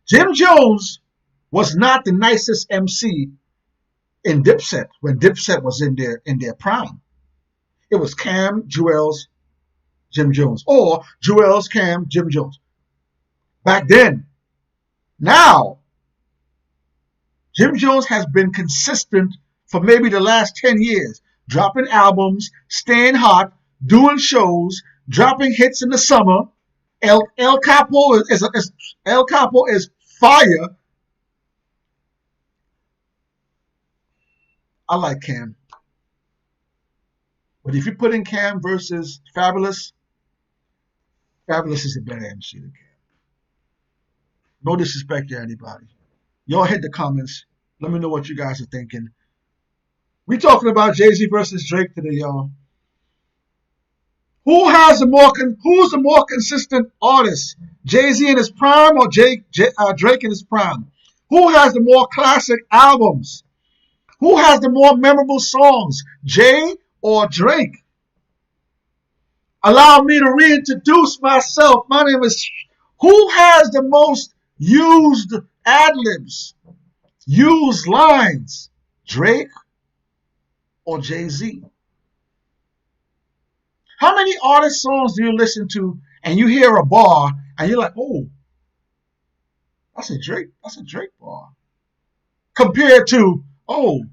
Jim Jones was not the nicest MC in Dipset when Dipset was in their prime. It was Cam, Jewels, Jim Jones, or Jewels, Cam, Jim Jones. Back then. Now, Jim Jones has been consistent for maybe the last 10 years, dropping albums, staying hot, doing shows, dropping hits in the summer. El Capo is fire. I like Cam. But if you put in Cam versus Fabolous, Fabolous is a better MC than Cam. No disrespect to anybody. Y'all hit the comments. Let me know what you guys are thinking. We talking about Jay-Z versus Drake today, y'all. Who's the more consistent artist? Jay-Z in his prime or Drake in his prime? Who has the more classic albums? Who has the more memorable songs? Jay or Drake? Allow me to reintroduce myself. My name is... Who has the most used ad-libs? Used lines? Drake or Jay-Z? How many artist songs do you listen to and you hear a bar and you're like, oh, that's a Drake bar. Compared to, oh,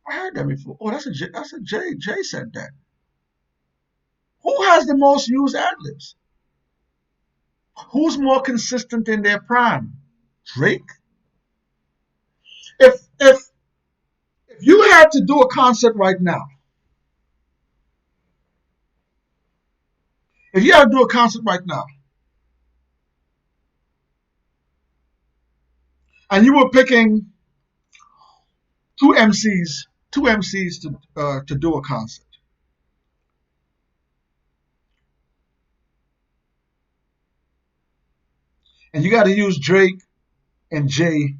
I heard that before. Oh, that's a Jay. Jay said that. Who has the most used ad-libs? Who's more consistent in their prime? Drake? If you had to do a concert right now, and you were picking two MCs to do a concert, and you got to use Drake and Jay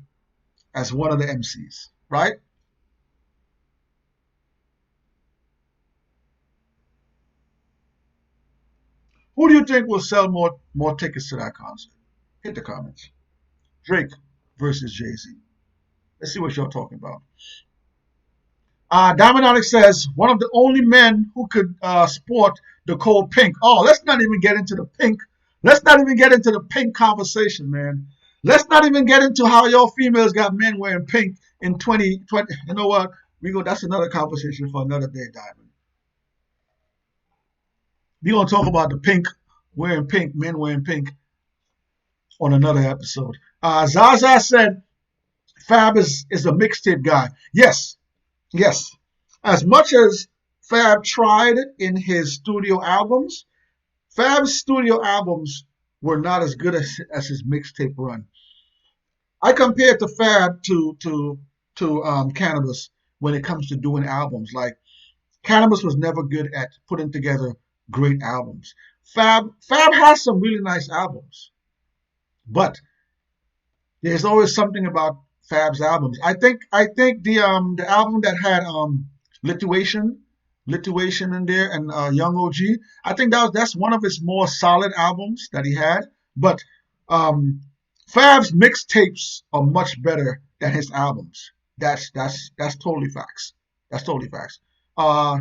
as one of the MCs, right? Who do you think will sell more tickets to that concert? Hit the comments. Drake versus Jay-Z. Let's see what y'all talking about. Diamond Onyx says, one of the only men who could sport the cold pink. Oh, let's not even get into the pink. Let's not even get into the pink conversation, man. Let's not even get into how y'all females got men wearing pink in 2020. You know what? That's another conversation for another day, Diamond. We're going to talk about the pink, wearing pink, men wearing pink. on another episode. Zaza said Fab is a mixtape guy. Yes, yes. As much as Fab tried in his studio albums, Fab's studio albums were not as good as his mixtape run. I compare it to Fab to Cannabis when it comes to doing albums. Like Cannabis was never good at putting together great albums. Fab has some really nice albums, but there's always something about Fab's albums. I think the album that had Lituation in there and Young OG. I think that's one of his more solid albums that he had. But um, Fab's mixtapes are much better than his albums. That's totally facts. That's totally facts. Uh,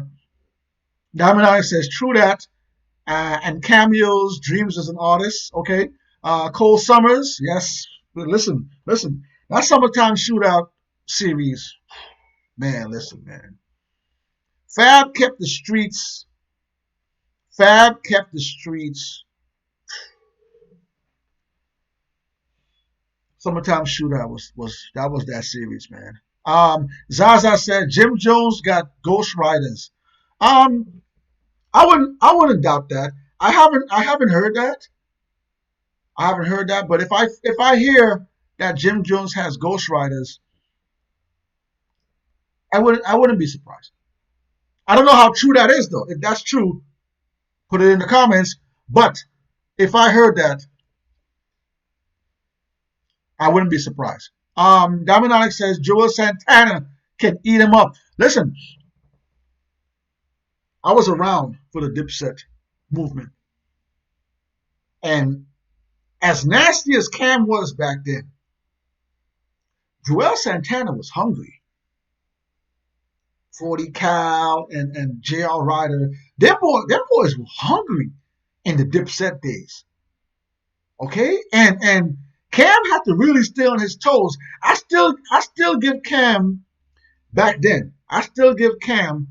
Diamond Eye says true that. And cameos, Dreams as an artist. Okay. Cole Summers, yes. But listen. That Summertime Shootout series, man. Listen, man. Fab kept the streets. Fab kept the streets. Summertime Shootout was that series, man. Zaza said Jim Jones got Ghost Riders. Um, I wouldn't doubt that. I haven't heard that. I haven't heard that. But if I hear that Jim Jones has Ghost Riders, I wouldn't be surprised. I don't know how true that is though. If that's true, put it in the comments. But if I heard that, I wouldn't be surprised. Diamond Onyx says Joel Santana can eat him up. Listen, I was around for the Dipset movement, and as nasty as Cam was back then, Joel Santana was hungry. 40 Cal and JR Ryder, them boys were hungry in the Dipset days. Okay? And Cam had to really stay on his toes. I still give Cam back then. I still give Cam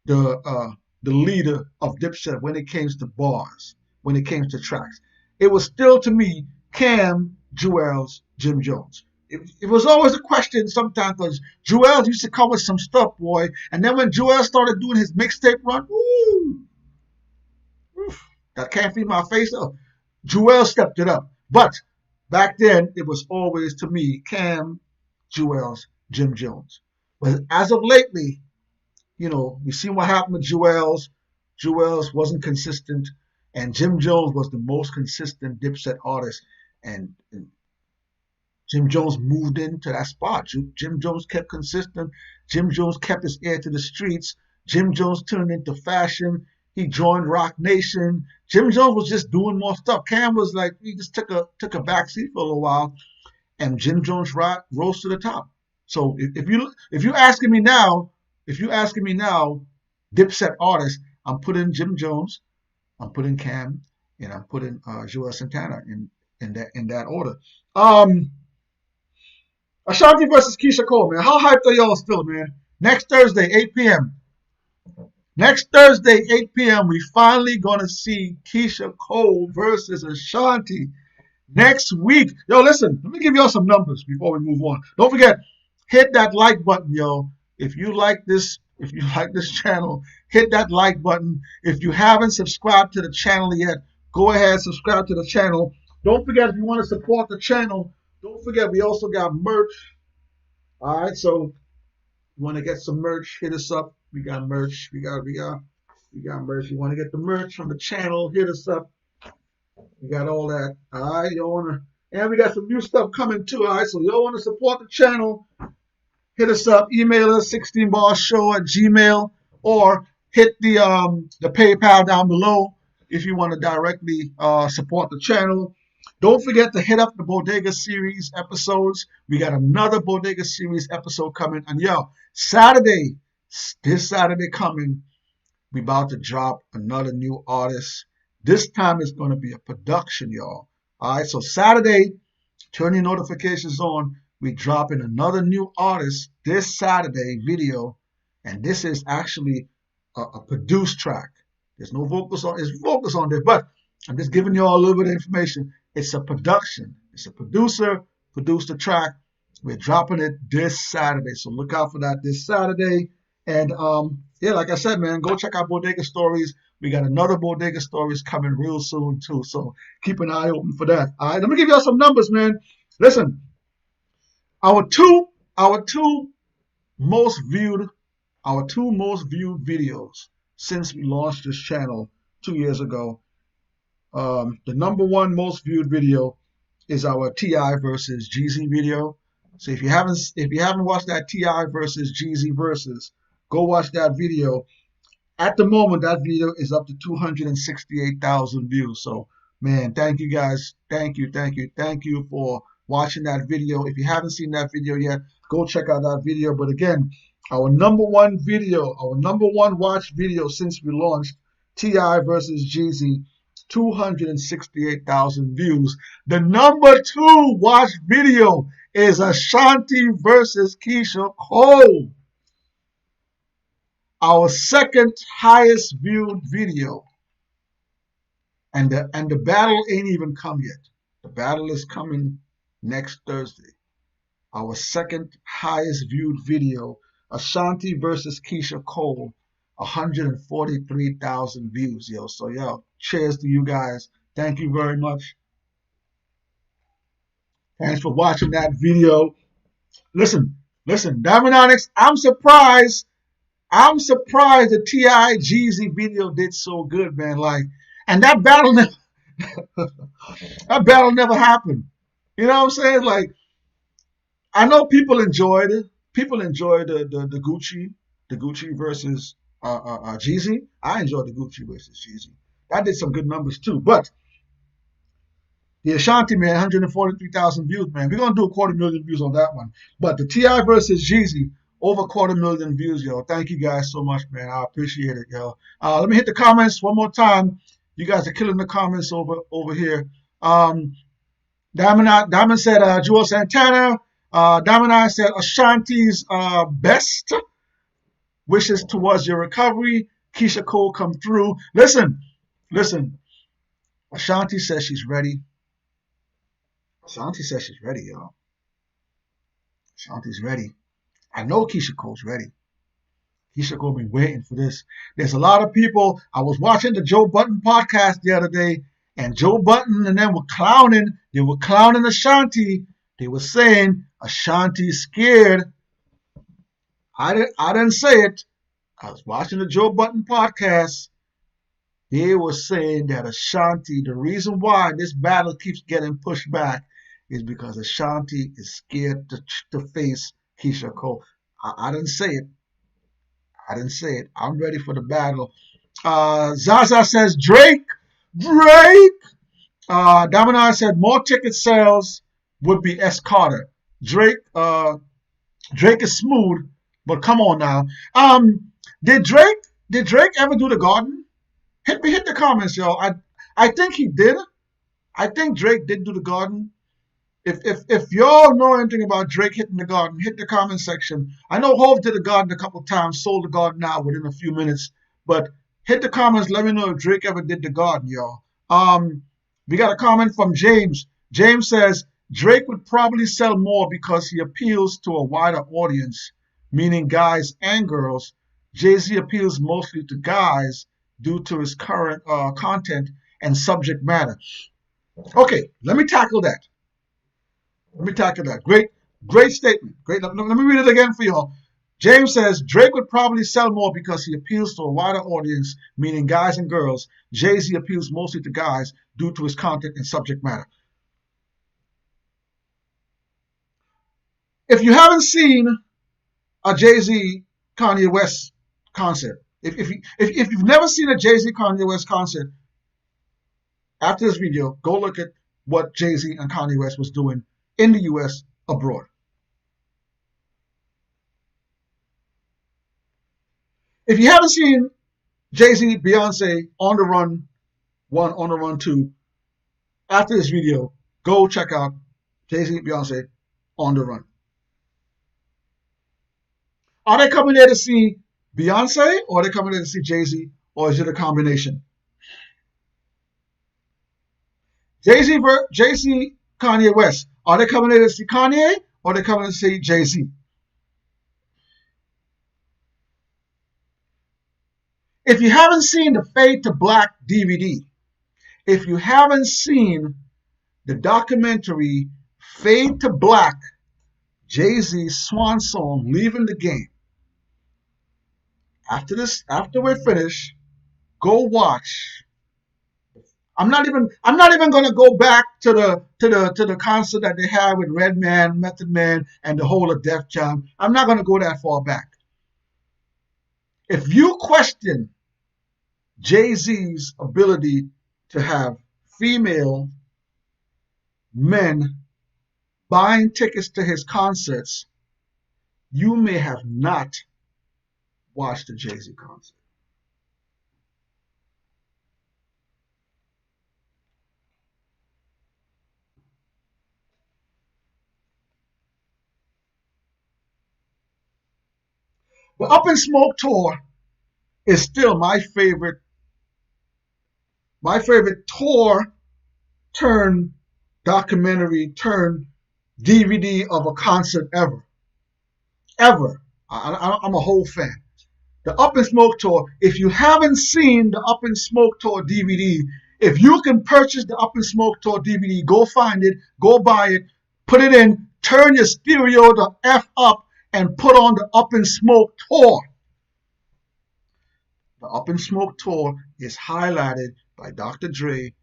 the leader of Dipset when it came to bars, when it came to tracks. It was still to me Cam, Joel's, Jim Jones. It was always a question sometimes because Joel used to come with some stuff, boy. And then when Joel started doing his mixtape run, ooh, that can't feed my face. Oh, Joel stepped it up. But back then, it was always to me Cam, Joel's, Jim Jones. But as of lately, we see what happened with Joel's. Joel's wasn't consistent, and Jim Jones was the most consistent Dipset artist. And Jim Jones moved into that spot. Jim Jones kept consistent. Jim Jones kept his ear to the streets. Jim Jones turned into fashion. He joined Rock Nation. Jim Jones was just doing more stuff. Cam was like, he just took a back seat for a little while, and Jim Jones rose to the top. So if you asking me now, Dipset artists, I'm putting Jim Jones, I'm putting Cam, and I'm putting Joel Santana in that order. Ashanti versus Keyshia Cole, man. How hyped are y'all still, man? Next Thursday, 8 p.m. Next Thursday, 8 p.m., we finally gonna see Keyshia Cole versus Ashanti. Next week. Yo, listen, let me give y'all some numbers before we move on. Don't forget, hit that like button, yo. If you like this channel, hit that like button. If you haven't subscribed to the channel yet, go ahead, subscribe to the channel. Don't forget, if you want to support the channel, don't forget we also got merch. All right, so you want to get some merch, hit us up. We got merch. We got merch. You want to get the merch from the channel, hit us up. We got all that. All right, and we got some new stuff coming too. All right, so y'all want to support the channel, hit us up, email us 16ballshow@gmail, or hit the PayPal down below if you want to directly support the channel. Don't forget to hit up the Bodega Series episodes. We got another Bodega Series episode coming. And this Saturday coming, we about to drop another new artist. This time it's going to be a production, y'all. All right, so Saturday, turn your notifications on. We dropping another new artist this Saturday video, and this is actually a produced track. There's no vocals on. There's vocals on there, but I'm just giving you all a little bit of information. It's a production. It's a producer, produced the track. We're dropping it this Saturday. So look out for that this Saturday. And yeah, like I said, man, go check out Bodega Stories. We got another Bodega Stories coming real soon too. So keep an eye open for that. All right, let me give y'all some numbers, man. Listen, our two most viewed videos since we launched this channel 2 years ago. The number one most viewed video is our T.I. versus Jeezy video. So if you haven't watched that T.I. versus Jeezy versus, go watch that video. At the moment, that video is up to 268,000 views. So, man, thank you guys. Thank you for watching that video. If you haven't seen that video yet, go check out that video. But again, our number one watch video since we launched, T.I. versus Jeezy, 268,000 views. The number two watch video is Ashanti versus Keyshia Cole, our second highest viewed video. And the battle ain't even come yet. The battle is coming next Thursday. Our second highest viewed video, Ashanti versus Keyshia Cole, 143,000 views, yo. So, yo, cheers to you guys. Thank you very much. Thanks for watching that video. Listen, Diamond Onyx, I'm surprised the T.I. Jeezy video did so good, man. Like, and that battle never happened. You know what I'm saying? Like, I know people enjoyed it. People enjoyed the Gucci versus Jeezy. I enjoyed the Gucci versus Jeezy. That did some good numbers too. But the Ashanti, man, 143,000 views, man. We're gonna do 250,000 views on that one. But the T.I. versus Jeezy, over 250,000 views, yo. Thank you guys so much, man. I appreciate it, yo. Let me hit the comments one more time. You guys are killing the comments over here. Diamond said Jewel Santana. Diamond I said Ashanti's best. Wishes towards your recovery. Keyshia Cole come through. Listen. Ashanti says she's ready. Ashanti says she's ready, y'all. Ashanti's ready. I know Keyshia Cole's ready. Keyshia Cole been waiting for this. There's a lot of people. I was watching the Joe Budden podcast the other day, and Joe Budden and them were clowning. They were clowning Ashanti. They were saying Ashanti's scared. I didn't say it. I was watching the Joe Budden podcast. They were saying that Ashanti, the reason why this battle keeps getting pushed back is because Ashanti is scared to face Keyshia Cole. I didn't say it. I'm ready for the battle. Zaza says Drake. Domino said more ticket sales would be S. Carter. Drake is smooth, but come on now. Did Drake ever do the Garden? Hit the comments, y'all. I think he did. I think Drake did do the Garden. If y'all know anything about Drake hitting the Garden, hit the comment section. I know Hov did the Garden a couple times, sold the Garden out within a few minutes, but hit the comments. Let me know if Drake ever did the Garden, y'all. We got a comment from James. James says Drake would probably sell more because he appeals to a wider audience, meaning guys and girls. Jay-Z appeals mostly to guys due to his current content and subject matter. Okay, let me tackle that. Great statement. Great. Let me read it again for y'all. James says Drake would probably sell more because he appeals to a wider audience, meaning guys and girls. Jay-Z appeals mostly to guys due to his content and subject matter. If you haven't seen a Jay-Z Kanye West concert, if you've never seen a Jay-Z Kanye West concert, after this video, go look at what Jay-Z and Kanye West was doing in the U.S. abroad. If you haven't seen Jay-Z, Beyonce, On the Run 1, On the Run 2, after this video, go check out Jay-Z, Beyonce, On the Run. Are they coming there to see Beyonce, or are they coming there to see Jay-Z, or is it a combination? Jay-Z, Kanye West. Are they coming in to see Kanye or are they coming to see Jay-Z? If you haven't seen the Fade to Black DVD, if you haven't seen the documentary Fade to Black, Jay-Z's swan song, Leaving the Game, after we're finished, go watch. I'm not even gonna go back to the concert that they had with Redman, Method Man, and the whole of Def Jam. I'm not gonna go that far back. If you question Jay-Z's ability to have female men buying tickets to his concerts, you may have not watched the Jay-Z concert. The Up in Smoke tour is still my favorite tour turn documentary turn DVD of a concert ever. Ever. I'm a whole fan. The Up in Smoke tour, if you haven't seen the Up in Smoke tour DVD, if you can purchase the Up in Smoke tour DVD, go find it, go buy it, put it in, turn your stereo to F up, and put on the Up in Smoke tour. The Up in Smoke tour is highlighted by Dr. Dre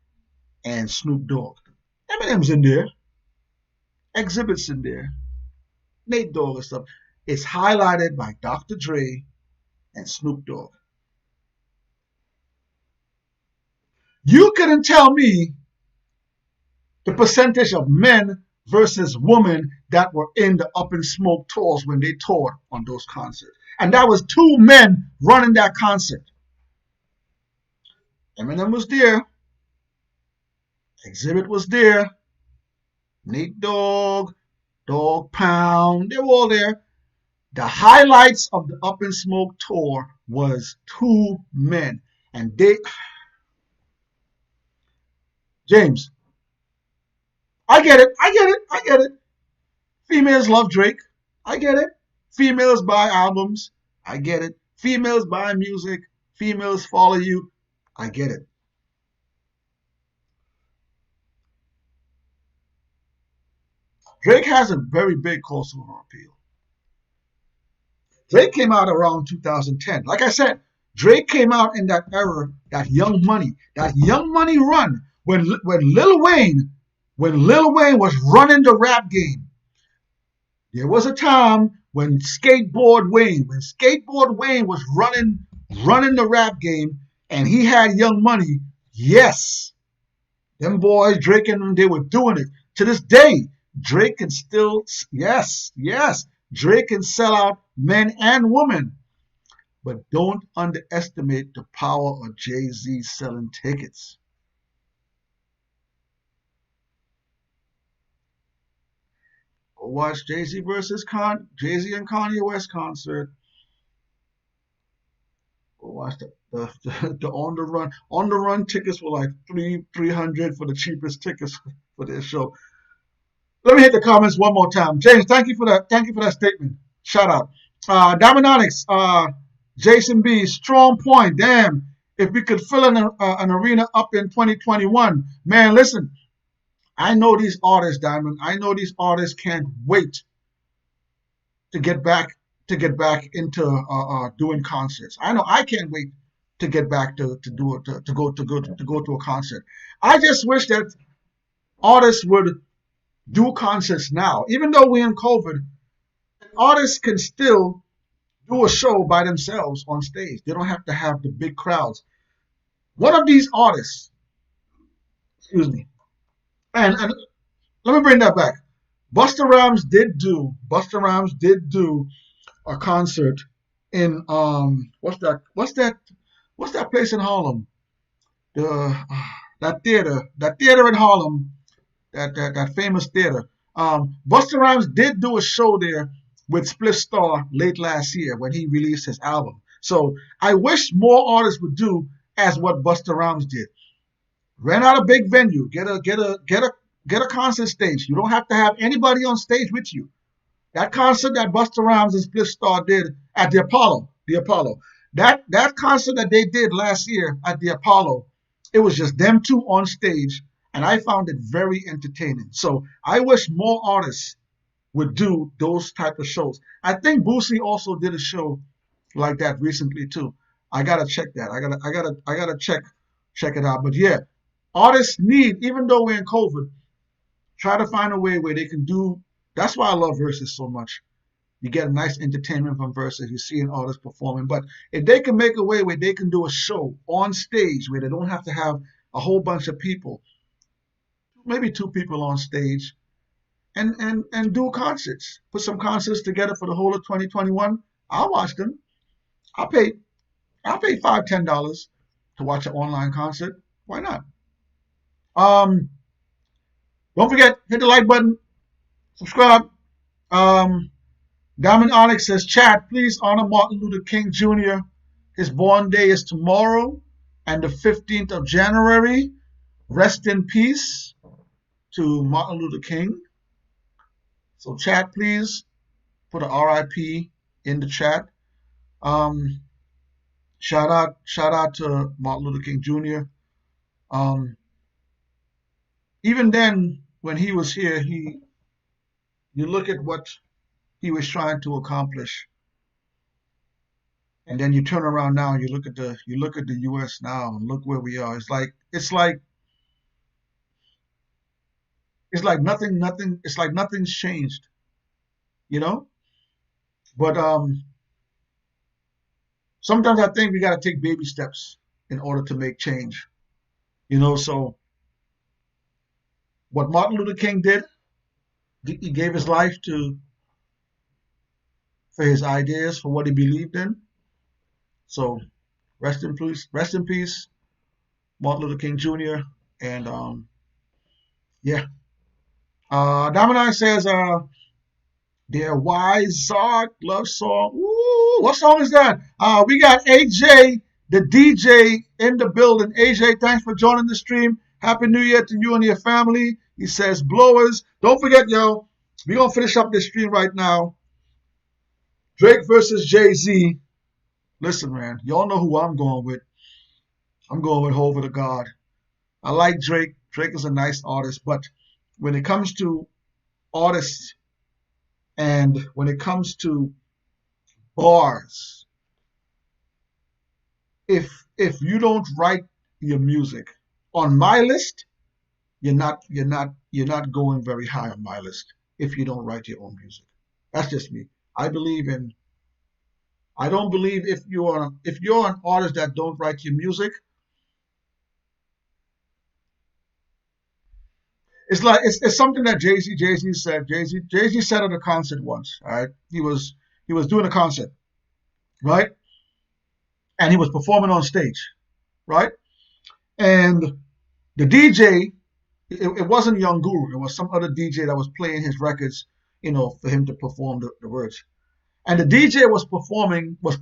and Snoop Dogg. Eminem's in there. Exhibit's in there. Nate Dogg and stuff. It's highlighted by Dr. Dre and Snoop Dogg. You couldn't tell me the percentage of men versus women that were in the Up in Smoke tours when they toured on those concerts. And that was 2 men running that concert. Eminem was there. Exhibit was there. Nate Dogg, Dog Pound, they were all there. The highlights of the Up in Smoke tour was 2 men. And they... James, I get it. Females love Drake. I get it. Females buy albums. I get it. Females buy music. Females follow you. I get it. Drake has a very big crossover appeal. Drake came out around 2010. Like I said, Drake came out in that era, that Young Money run when Lil Wayne was running the rap game. There was a time when Skateboard Wayne was running the rap game, and he had Young Money. Yes, them boys, Drake and them, they were doing it. To this day, Drake can still, yes, Drake can sell out men and women. But don't underestimate the power of Jay-Z selling tickets. Go watch Jay-Z and Kanye West concert. Go watch the on the run. On the run tickets were like $300 for the cheapest tickets for their show. Let me hit the comments one more time. James, thank you for that statement. Shout out. Diamond Onyx, Jason B, strong point. Damn, if we could fill an arena up in 2021. Man, listen, I know these artists, Diamond. I know these artists can't wait to get back into doing concerts. I know I can't wait to get back to go to a concert. I just wish that artists would do concerts now. Even though we're in COVID, artists can still do a show by themselves on stage. They don't have to have the big crowds. One of these artists, excuse me, and let me bring that back. Busta Rhymes did do a concert in what's that place in Harlem? That theater in Harlem, that famous theater. Busta Rhymes did do a show there with Spliff Star late last year when he released his album. So I wish more artists would do as what Busta Rhymes did. Rent out a big venue. Get a concert stage. You don't have to have anybody on stage with you. That concert that Busta Rhymes and Split Star did at the Apollo, that concert that they did last year at the Apollo, it was just them two on stage, and I found it very entertaining. So I wish more artists would do those type of shows. I think Boosie also did a show like that recently too. I gotta check that. I gotta check it out. But yeah, artists need, even though we're in COVID, try to find a way where they can do. That's why I love verses so much. You get a nice entertainment from verses. You see an artist performing. But if they can make a way where they can do a show on stage where they don't have to have a whole bunch of people, maybe two people on stage, and do concerts. Put some concerts together for the whole of 2021. I'll watch them. I'll pay $5, $10 to watch an online concert. Why not? Um, don't forget, hit the like button, subscribe. Diamond Onyx says, chat, please honor Martin Luther King Jr. His born day is tomorrow and the 15th of January. Rest in peace to Martin Luther King. So chat, please put a RIP in the chat. Shout out to Martin Luther King Jr. Even then, when he was here, you look at what he was trying to accomplish, and then you turn around now and you look at the U.S. now and look where we are. It's like nothing's changed, you know. But sometimes I think we got to take baby steps in order to make change, you know. So what Martin Luther King did, he gave his life for his ideas, for what he believed in. So rest in peace, Martin Luther King Jr. And yeah. Domino says their Wise Zark love song. Ooh, what song is that? We got AJ, the DJ, in the building. AJ, thanks for joining the stream. Happy New Year to you and your family. He says blowers. Don't forget, yo, we're gonna finish up this stream right now. Drake versus Jay-Z. Listen, man, y'all know who I'm going with. I'm going with Hova the God. I like Drake. Drake is a nice artist, but when it comes to artists and when it comes to bars, if you don't write your music on my list, you're not going very high on my list if you don't write your own music. That's just me. I don't believe if you're an artist that don't write your music, it's like it's something that Jay-Z said. Jay-Z said at a concert once. All right, he was doing a concert, right, and he was performing on stage, right, and the DJ, it wasn't Young Guru, it was some other DJ that was playing his records, you know, for him to perform the words. And the DJ was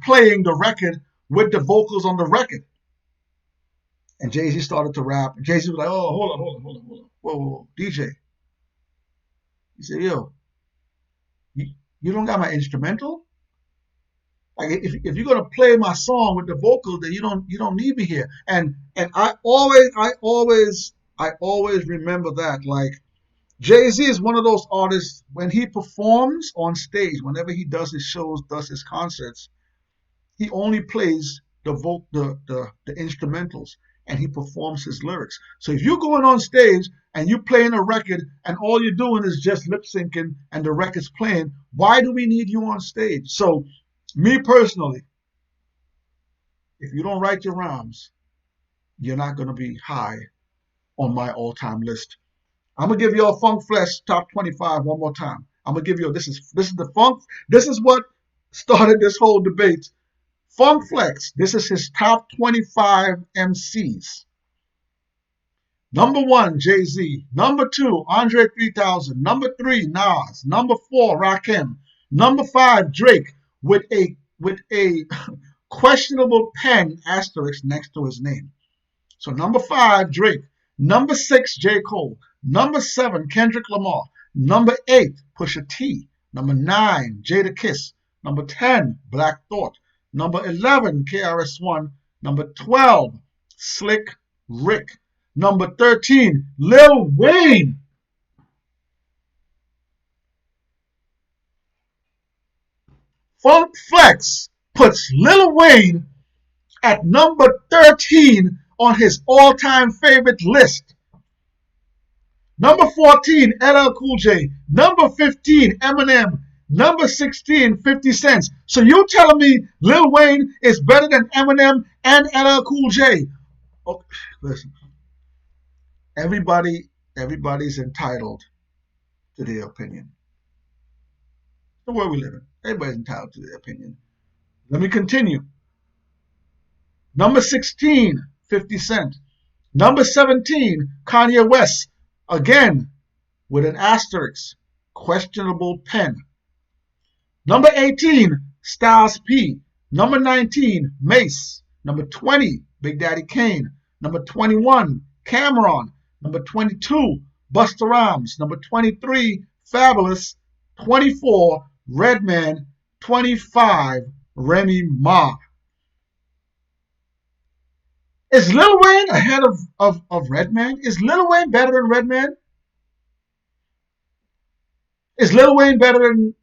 playing the record with the vocals on the record. And Jay-Z started to rap. And Jay-Z was like, oh, hold on. Whoa, DJ. He said, yo, you don't got my instrumental? Like if you're gonna play my song with the vocals, then you don't need me here. And I always remember that. Like, Jay-Z is one of those artists, when he performs on stage, whenever he does his shows, does his concerts, he only plays the instrumentals, and he performs his lyrics. So if you're going on stage and you're playing a record and all you're doing is just lip syncing and the record's playing, why do we need you on stage? So me personally, if you don't write your rhymes, you're not going to be high on my all-time list. I'm gonna give you a Funk Flex top 25 one more time. I'm gonna give you this is the Funk. This is what started this whole debate. Funk Flex. This is his top 25 MCs. Number 1, Jay-Z. Number 2, Andre 3000. Number 3, Nas. Number 4, Rakim. Number 5, Drake, with a questionable pen asterisk next to his name. So number 5, Drake. Number 6, J. Cole. Number 7, Kendrick Lamar. Number 8, Pusha T. Number 9, Jadakiss. Number 10, Black Thought. Number 11, KRS-One. Number 12, Slick Rick. Number 13, Lil Wayne. Funk Flex puts Lil Wayne at number 13 on his all-time favorite list. Number 14, LL Cool J. Number 15, Eminem. Number 16, 50 Cent. So you telling me Lil Wayne is better than Eminem and LL Cool J? Oh, listen, everybody's entitled to their opinion. The world we live in. Everybody's entitled to their opinion. Let me continue. Number 16, 50 Cent. Number 17, Kanye West. Again, with an asterisk, questionable pen. Number 18, Styles P. Number 19, Mace. Number 20, Big Daddy Kane. Number 21, Cameron. Number 22, Busta Rhymes. Number 23, Fabolous. 24, Redman. 25, Remy Ma. Is Lil Wayne ahead of Redman? Is Lil Wayne better than Redman? Is Lil Wayne better than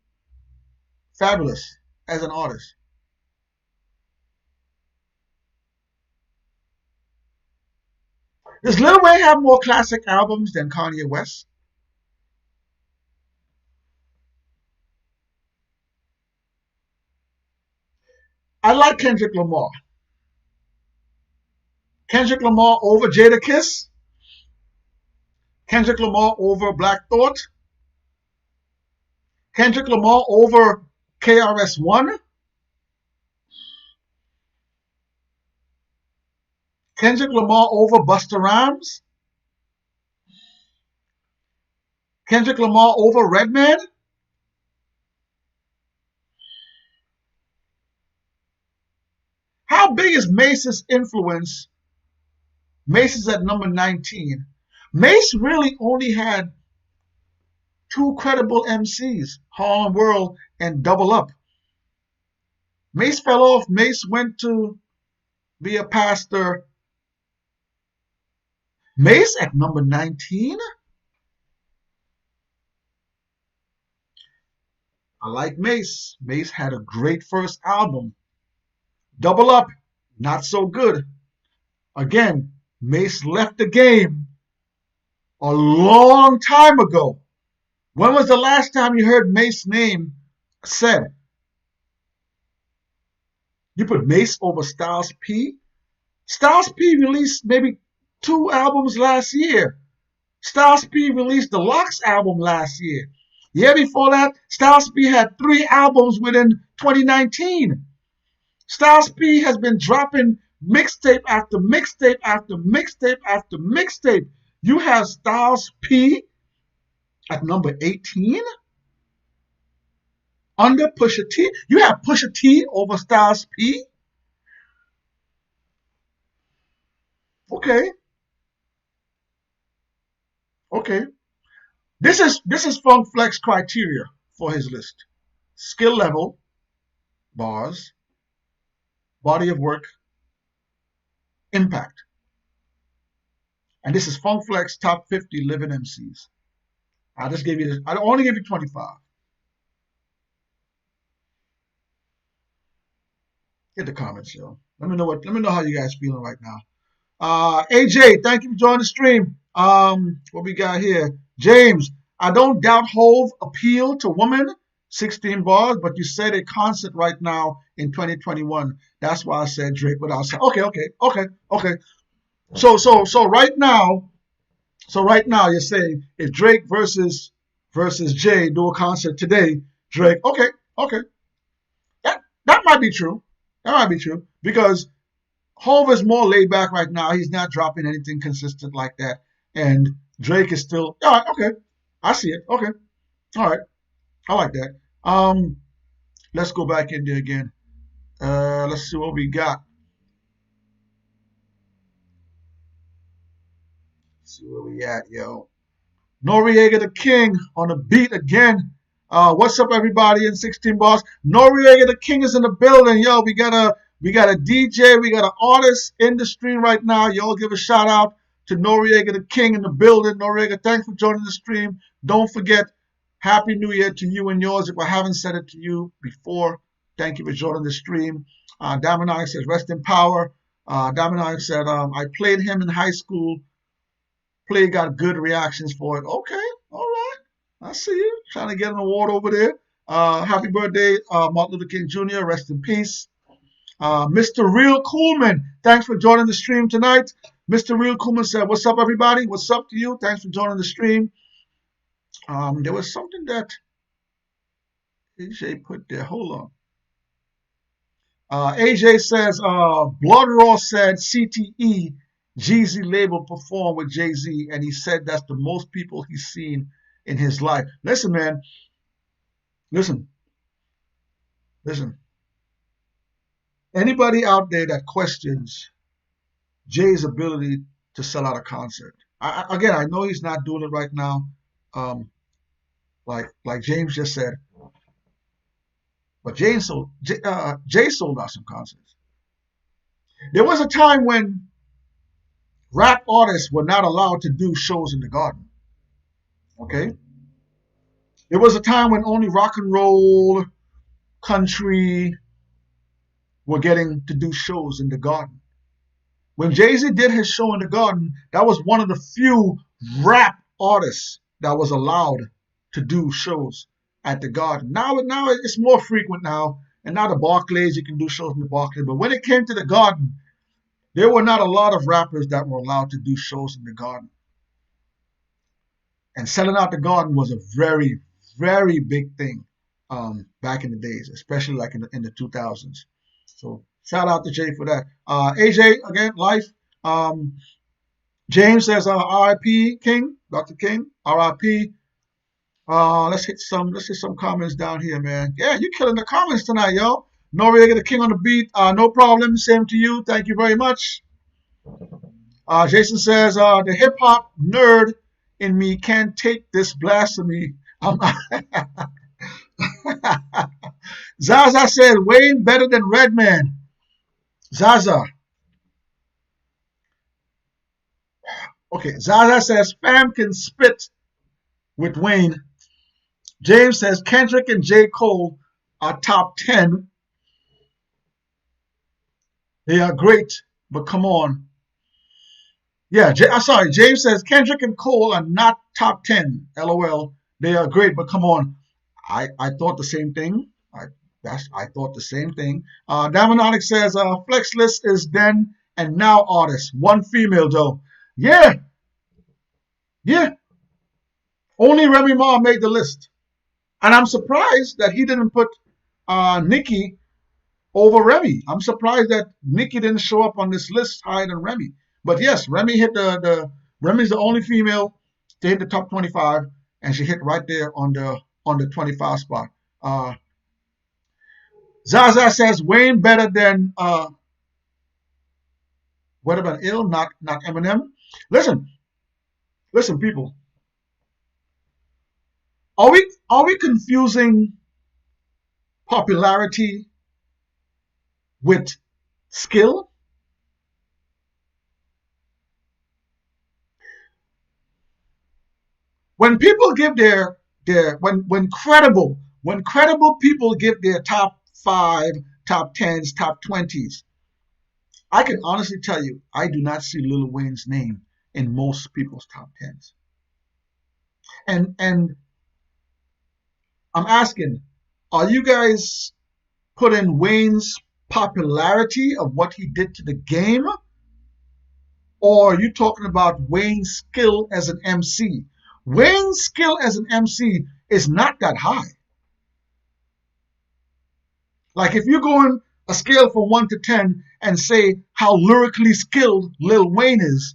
Fabolous as an artist? Does Lil Wayne have more classic albums than Kanye West? I like Kendrick Lamar. Kendrick Lamar over Jadakiss? Kendrick Lamar over Black Thought? Kendrick Lamar over KRS-One? Kendrick Lamar over Busta Rhymes? Kendrick Lamar over Redman? How big is Mace's influence? Mace is at number 19. Mace really only had two credible MCs, Harlem World and Double Up. Mace fell off. Mace went to be a pastor. Mace at number 19? I like Mace. Mace had a great first album. Double Up, not so good. Again, Mace left the game a long time ago. When was the last time you heard Mace's name said? You put Mace over Styles P? Styles P released maybe 2 albums last year. Styles P released the Locks album last year. Year before that, Styles P had 3 albums within 2019. Styles P has been dropping mixtape after mixtape after mixtape after mixtape. You have Styles P at number 18? Under Pusha T? You have Pusha T over Styles P? Okay. Okay. This is Funk Flex criteria for his list. Skill level, bars, body of work, impact. And this is Funk Flex top 50 living MCs. I just gave you this. I only gave you 25. Get the comments, yo. Let me know how you guys feeling right now. AJ, thank you for joining the stream. What we got here? James, I don't doubt Hove appeal to women, 16 bars, but you said a concert right now in 2021. That's why I said Drake without saying. Okay. So right now you're saying if Drake versus Jay do a concert today, Drake, okay. That might be true. That might be true because Hove is more laid back right now. He's not dropping anything consistent like that. And Drake is still, all right, okay. I see it. Okay. All right. I like that. Let's go back in there again. Let's see what we got. See where we at, yo. Noriega the King on the beat again. What's up, everybody in 16 bars? Noriega the King is in the building, yo. We got a DJ, we got an artist in the stream right now. Yo, give a shout out to Noriega the King in the building. Noriega, thanks for joining the stream. Don't forget, Happy New Year to you and yours. If I haven't said it to you before, thank you for joining the stream. Diamond says, rest in power. Diamond said, I played him in high school. Play got good reactions for it. Okay, all right. I see you. Trying to get an award over there. Happy birthday, Martin Luther King Jr. Rest in peace. Mr. Real Coolman, thanks for joining the stream tonight. Mr. Real Coolman said, what's up, everybody? What's up to you? Thanks for joining the stream. There was something that AJ put there. Hold on. AJ says, Blood Raw said CTE, Jeezy label performed with Jay-Z, and he said that's the most people he's seen in his life. Listen, man. Listen. Anybody out there that questions Jay's ability to sell out a concert, again, I know he's not doing it right now, like James just said, but Jay sold out some concerts. There was a time when rap artists were not allowed to do shows in the Garden. Okay? There was a time when only rock and roll, country were getting to do shows in the Garden. When Jay-Z did his show in the Garden, that was one of the few rap artists that was allowed to do shows at the Garden. Now it's more frequent now, and now the Barclays, you can do shows in the Barclays. But when it came to the Garden, there were not a lot of rappers that were allowed to do shows in the Garden. And selling out the Garden was a very, very big thing back in the days, especially like in the 2000s. So shout out to Jay for that. AJ, again, life. James says, RIP King, Dr. King, RIP. Let's hit some comments down here, man. Yeah, you killing the comments tonight, yo. Noriega the King on the beat. No problem. Same to you. Thank you very much. Jason says, the hip hop nerd in me can't take this blasphemy. Zaza said, Wayne better than Redman. Zaza. Okay, Zaza says, fam can spit with Wayne. James says, Kendrick and J. Cole are top 10. They are great, but come on. Yeah, sorry. James says, Kendrick and Cole are not top 10. LOL. They are great, but come on. I thought the same thing. I thought the same thing. Damononic says, Flexless is then and now artist. One female, though. Yeah. Only Remy Ma made the list. And I'm surprised that he didn't put Nicki over Remy. I'm surprised that Nicki didn't show up on this list higher than Remy. But yes, Remy hit Remy's the only female to hit the top 25, and she hit right there on the 25 spot. Zaza says Wayne better than what about Ill, not Eminem. Listen, people. Are we confusing popularity with skill? When people give when credible people give their top 5, top 10s, top 20s, I can honestly tell you, I do not see Lil Wayne's name in most people's top 10s. And I'm asking, are you guys putting Wayne's popularity of what he did to the game? Or are you talking about Wayne's skill as an MC? Wayne's skill as an MC is not that high. Like if you're going a scale from 1 to 10 and say how lyrically skilled Lil Wayne is,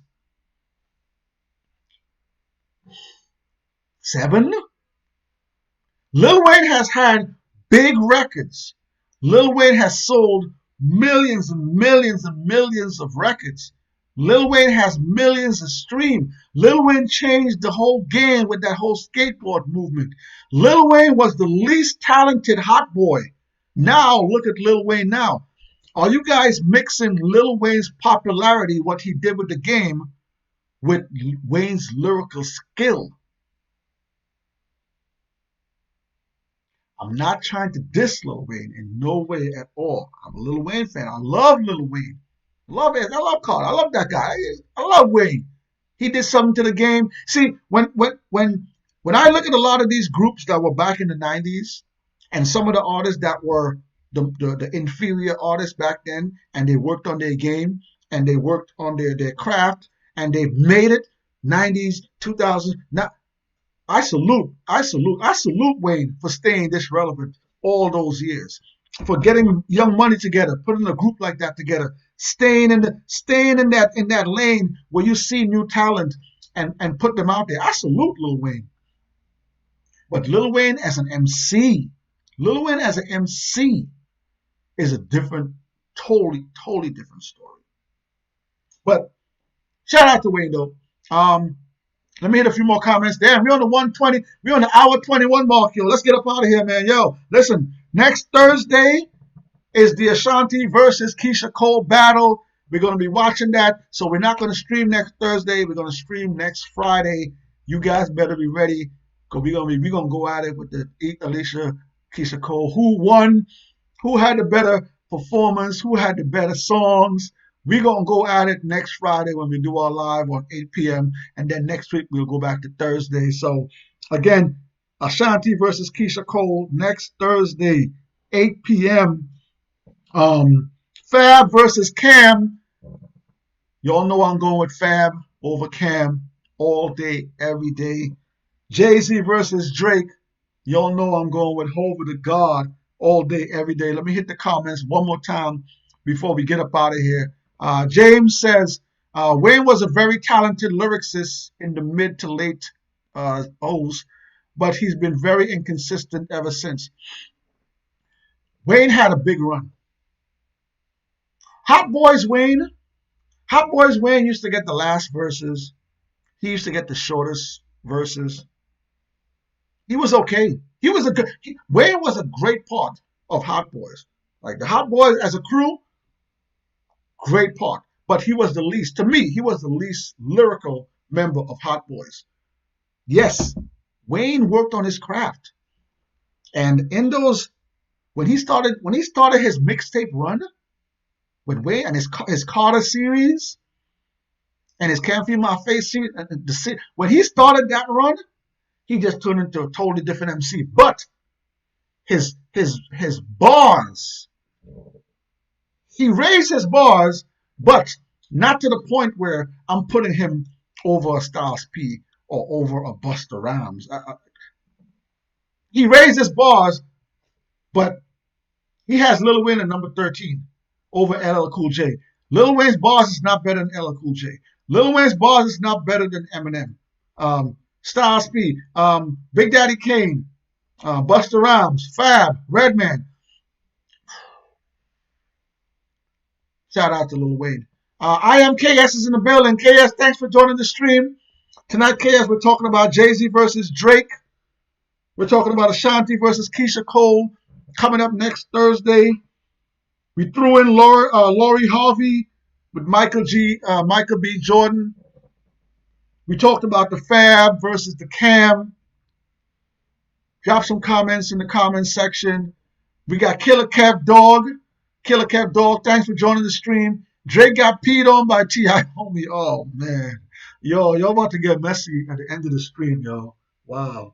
7? Lil Wayne has had big records. Lil Wayne has sold millions and millions and millions of records. Lil Wayne has millions of streams. Lil Wayne changed the whole game with that whole skateboard movement. Lil Wayne was the least talented hot boy. Now, look at Lil Wayne now. Are you guys mixing Lil Wayne's popularity, what he did with the game, with Wayne's lyrical skill? I'm not trying to diss Lil Wayne in no way at all. I'm a Lil Wayne fan. I love Lil Wayne. Love it. I love Carter. I love that guy. I love Wayne. He did something to the game. See, when I look at a lot of these groups that were back in the 90s and some of the artists that were the inferior artists back then, and they worked on their game and they worked on their craft and they made it 90s, 2000s. Now, I salute Wayne for staying this relevant all those years, for getting Young Money together, putting a group like that together, staying in that lane where you see new talent and put them out there. I salute Lil Wayne. But Lil Wayne as an MC is a different, totally different story. But shout out to Wayne though. Let me hit a few more comments. Damn, we're on the 120. We're on the hour 21 mark, yo. Let's get up out of here, man. Yo, listen, next Thursday is the Ashanti versus Keyshia Cole battle. We're going to be watching that. So we're not going to stream next Thursday. We're going to stream next Friday. You guys better be ready, because we're going to go at it with the Alicia Keyshia Cole. Who won? Who had the better performance? Who had the better songs? We're going to go at it next Friday when we do our live on 8 p.m. And then next week, we'll go back to Thursday. So, again, Ashanti versus Keyshia Cole next Thursday, 8 p.m. Fab versus Cam. Y'all know I'm going with Fab over Cam all day, every day. Jay-Z versus Drake. Y'all know I'm going with Hova the God all day, every day. Let me hit the comments one more time before we get up out of here. James says, Wayne was a very talented lyricist in the mid to late O's, but he's been very inconsistent ever since. Wayne had a big run. Hot Boys Wayne used to get the last verses. He used to get the shortest verses. He was okay. Wayne was a great part of Hot Boys. Like the Hot Boys as a crew, great part. But he was the least, to me, he was the least lyrical member of Hot Boys. Yes, Wayne worked on his craft. And in those, when he started his mixtape run with Wayne and his Carter series and his Can't Feel My Face series, when he started that run, he just turned into a totally different MC. But his bars, he raised his bars, but not to the point where I'm putting him over a Styles P or over a Busta Rhymes. He raised his bars, but he has Lil Wayne at number 13 over LL Cool J. Lil Wayne's bars is not better than LL Cool J. Lil Wayne's bars is not better than Eminem. Styles P, Big Daddy Kane, Busta Rhymes, Fab, Redman. Shout out to Lil Wayne. I am KS is in the building. KS, thanks for joining the stream. Tonight, KS, we're talking about Jay-Z versus Drake. We're talking about Ashanti versus Keyshia Cole coming up next Thursday. We threw in Lori Harvey with Michael B. Jordan. We talked about the Fab versus the Cam. Drop some comments in the comments section. We got Killer Kev Dog. Killer Kev Dog, thanks for joining the stream. Drake got peed on by T.I. Homie. Oh, man. Yo, y'all about to get messy at the end of the stream, yo. Wow.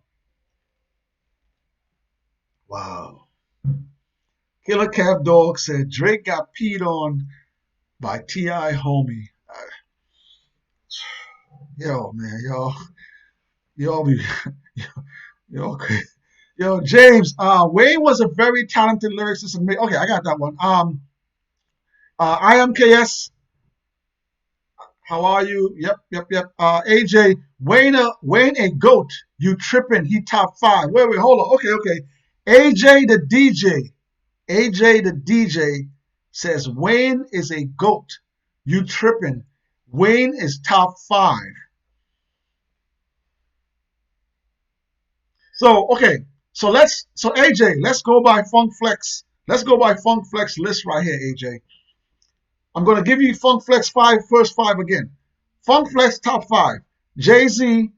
Killer Kev Dog said Drake got peed on by T.I. Homie. Yo, man, y'all be, yo, James, Wayne was a very talented lyricist. Okay, I got that one. I am KS. How are you? Yep. AJ, Wayne a goat. You tripping? He top 5. Wait, hold on. Okay. AJ the DJ says Wayne is a goat. You tripping? Wayne is top 5. So okay, so AJ, let's go by Funk Flex. Let's go by Funk Flex list right here, AJ. I'm gonna give you Funk Flex first five again. Funk Flex top 5. Jay-Z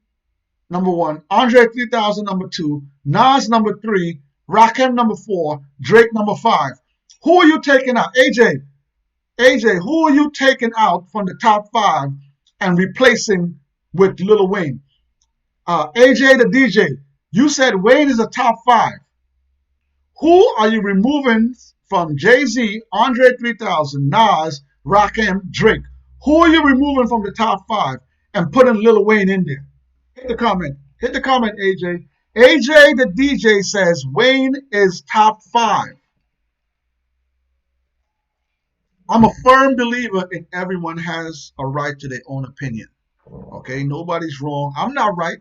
number 1, Andre 3000 number 2, Nas number 3, Rakim number 4, Drake number 5. Who are you taking out, AJ, who are you taking out from the top 5 and replacing with Lil Wayne? AJ the DJ, you said Wayne is a top 5. Who are you removing from Jay-Z, Andre 3000, Nas, Rakim, Drake? Who are you removing from the top 5 and putting Lil Wayne in there? Hit the comment. Hit the comment, AJ. AJ the DJ says Wayne is top 5. I'm a firm believer in everyone has a right to their own opinion. Okay, nobody's wrong. I'm not right.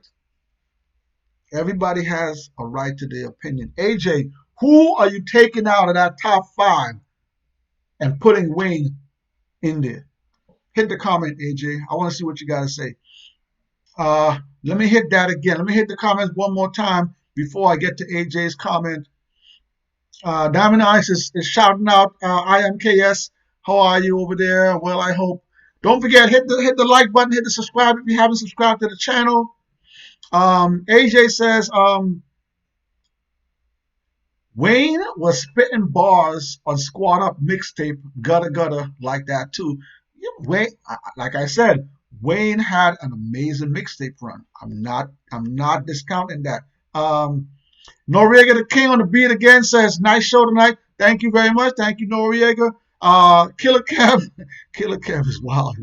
Everybody has a right to their opinion. AJ, who are you taking out of that top 5 and putting Wayne in there? Hit the comment, AJ. I want to see what you got to say. Let me hit that again. Let me hit the comments one more time before I get to AJ's comment. Diamond Ice is shouting out IMKS. How are you over there? Well, I hope. Don't forget, hit the like button, hit the subscribe if you haven't subscribed to the channel. AJ says Wayne was spitting bars on Squad Up mixtape, Gutter Gutter, like that too. Wayne, like I said, Wayne had an amazing mixtape run. I'm not discounting that. Noriega the King on the beat again says, nice show tonight. Thank you very much. Thank you, Noriega. Killer Kev is wild.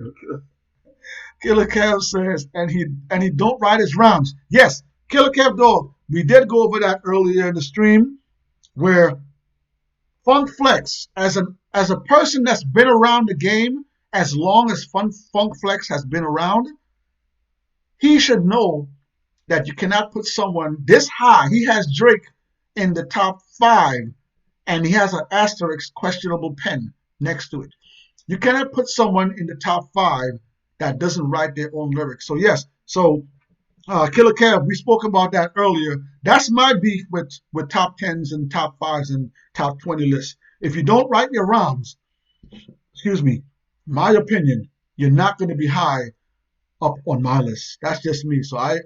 Killer Kev says, and he don't write his rhymes. Yes, Killer Kev dog. We did go over that earlier in the stream, where Funk Flex, as a person that's been around the game as long as Funk Flex has been around, he should know that you cannot put someone this high. He has Drake in the top 5, and he has an asterisk questionable pen next to it. You cannot put someone in the top 5 that doesn't write their own lyrics. So yes, Killer Kev, we spoke about that earlier. That's my beef with top 10s and top 5s and top 20 lists. If you don't write your rhymes, excuse me, my opinion, you're not going to be high up on my list. That's just me. So I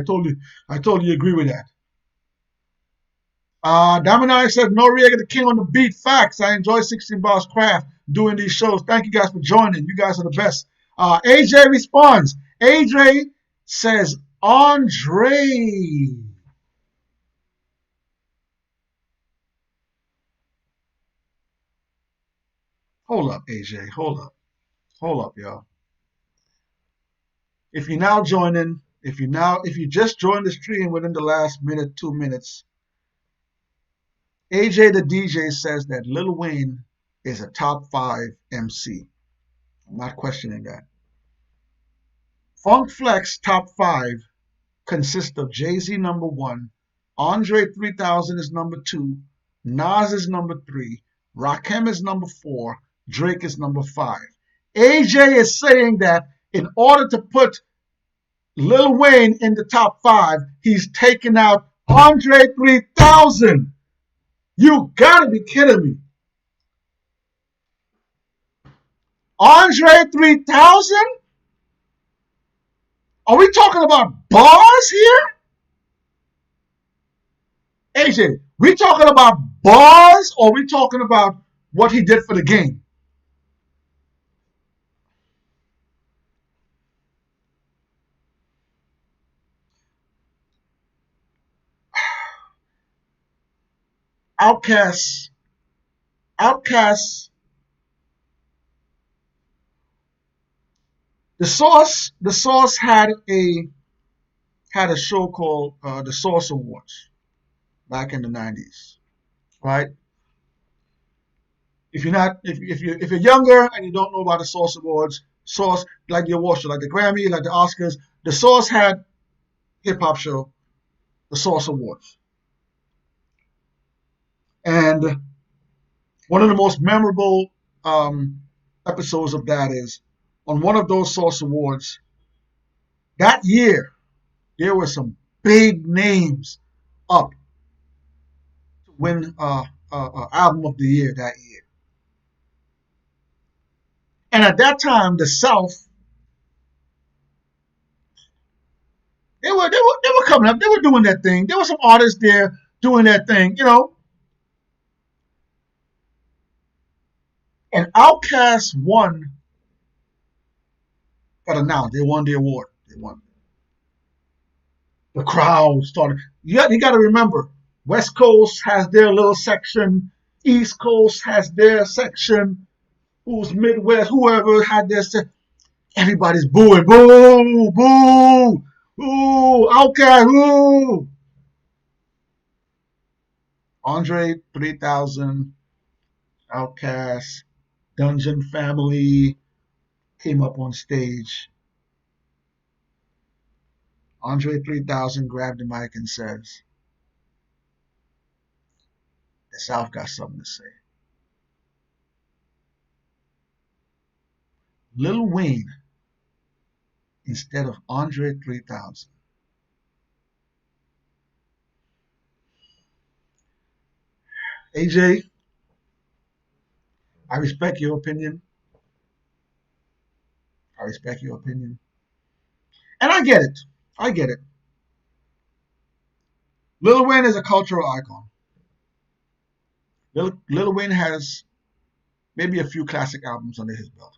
totally agree with that. Damanai said, Noriega the King on the beat. Facts. I enjoy 16 Bars Craft doing these shows. Thank you guys for joining. You guys are the best. AJ responds. AJ says, Andre. Hold up, AJ. Hold up, y'all. If you're now joining, if you just joined the stream within the last minute, 2 minutes, AJ the DJ says that Lil Wayne is a top 5 MC. I'm not questioning that. Funk Flex top 5 consists of Jay-Z number 1, Andre 3000 is number 2, Nas is number 3, Rakim is number 4, Drake is number 5. AJ is saying that in order to put Lil Wayne in the top 5, he's taking out Andre 3000. You gotta be kidding me. Andre 3000? Are we talking about bars here? AJ, we talking about bars or we talking about what he did for the game? Outkast. The Source had a show called the Source Awards back in the 90s, right? If you're younger and you don't know about the Source Awards, Source, like the award show, like the Grammy, like the Oscars, the Source had hip hop show, the Source Awards. And one of the most memorable episodes of that is on one of those Source Awards, that year, there were some big names up to win Album of the Year that year. And at that time, the South, they were coming up. They were doing their thing. There were some artists there doing their thing, you know. And Outkast got announced. They won the award. They won. The crowd started. You got to remember, West Coast has their little section. East Coast has their section. Who's Midwest? Whoever had their section. Everybody's booing. Boo! Boo! Ooh! Outkast! Ooh! Andre 3000, Outkast, Dungeon Family came up on stage. Andre 3000 grabbed the mic and says, the South got something to say. Lil Wayne instead of Andre 3000. AJ, I respect your opinion. I respect your opinion. And I get it. I get it. Lil Wayne is a cultural icon. Lil Wayne has maybe a few classic albums under his belt.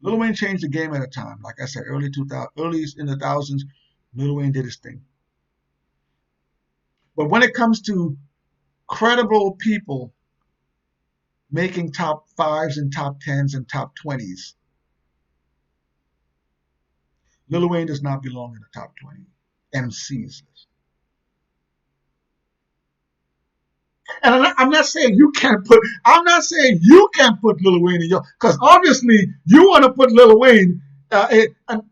Lil Wayne changed the game at a time. Like I said, early in the thousands, Lil Wayne did his thing. But when it comes to credible people making top 5s and top 10s and top 20s, Lil Wayne does not belong in the top 20 MCs list. And I'm not saying you can't put Lil Wayne in your, because obviously you want to put Lil Wayne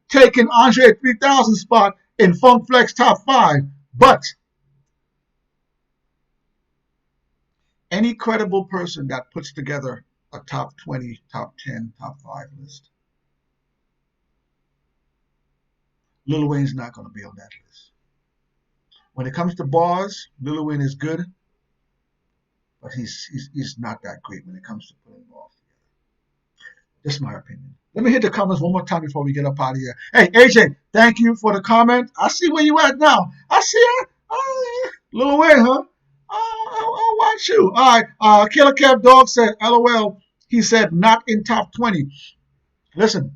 taking Andre 3000 spot in Funk Flex top 5, but any credible person that puts together a top 20, top 10, top 5 list, Lil Wayne's not going to be on that list. When it comes to bars, Lil Wayne is good, but he's not that great when it comes to putting bars together. Just my opinion. Let me hit the comments one more time before we get up out of here. Hey, AJ, thank you for the comment. I see where you at now. I see it. Lil Wayne, huh? I'll watch you. All right. Killer Kev Dog said, LOL. He said, not in top 20. Listen.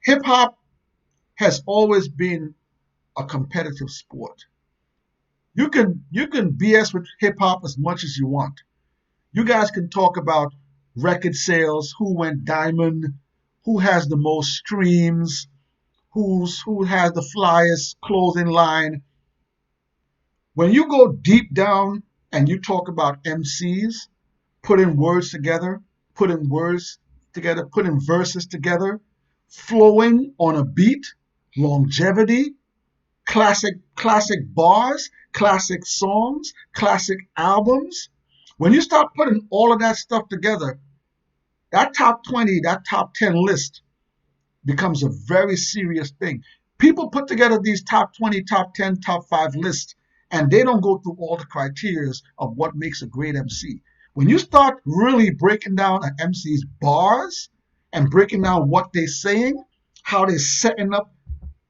Hip hop has always been a competitive sport. You can BS with hip hop as much as you want. You guys can talk about record sales, who went diamond, who has the most streams, who has the flyest clothing line. When you go deep down and you talk about MCs, putting words together, putting verses together, flowing on a beat, longevity, classic bars, classic songs, classic albums. When you start putting all of that stuff together, that top 20, that top 10 list becomes a very serious thing. People put together these top 20, top 10, top 5 lists, and they don't go through all the criteria of what makes a great MC. When you start really breaking down an MC's bars and breaking down what they're saying, how they're setting up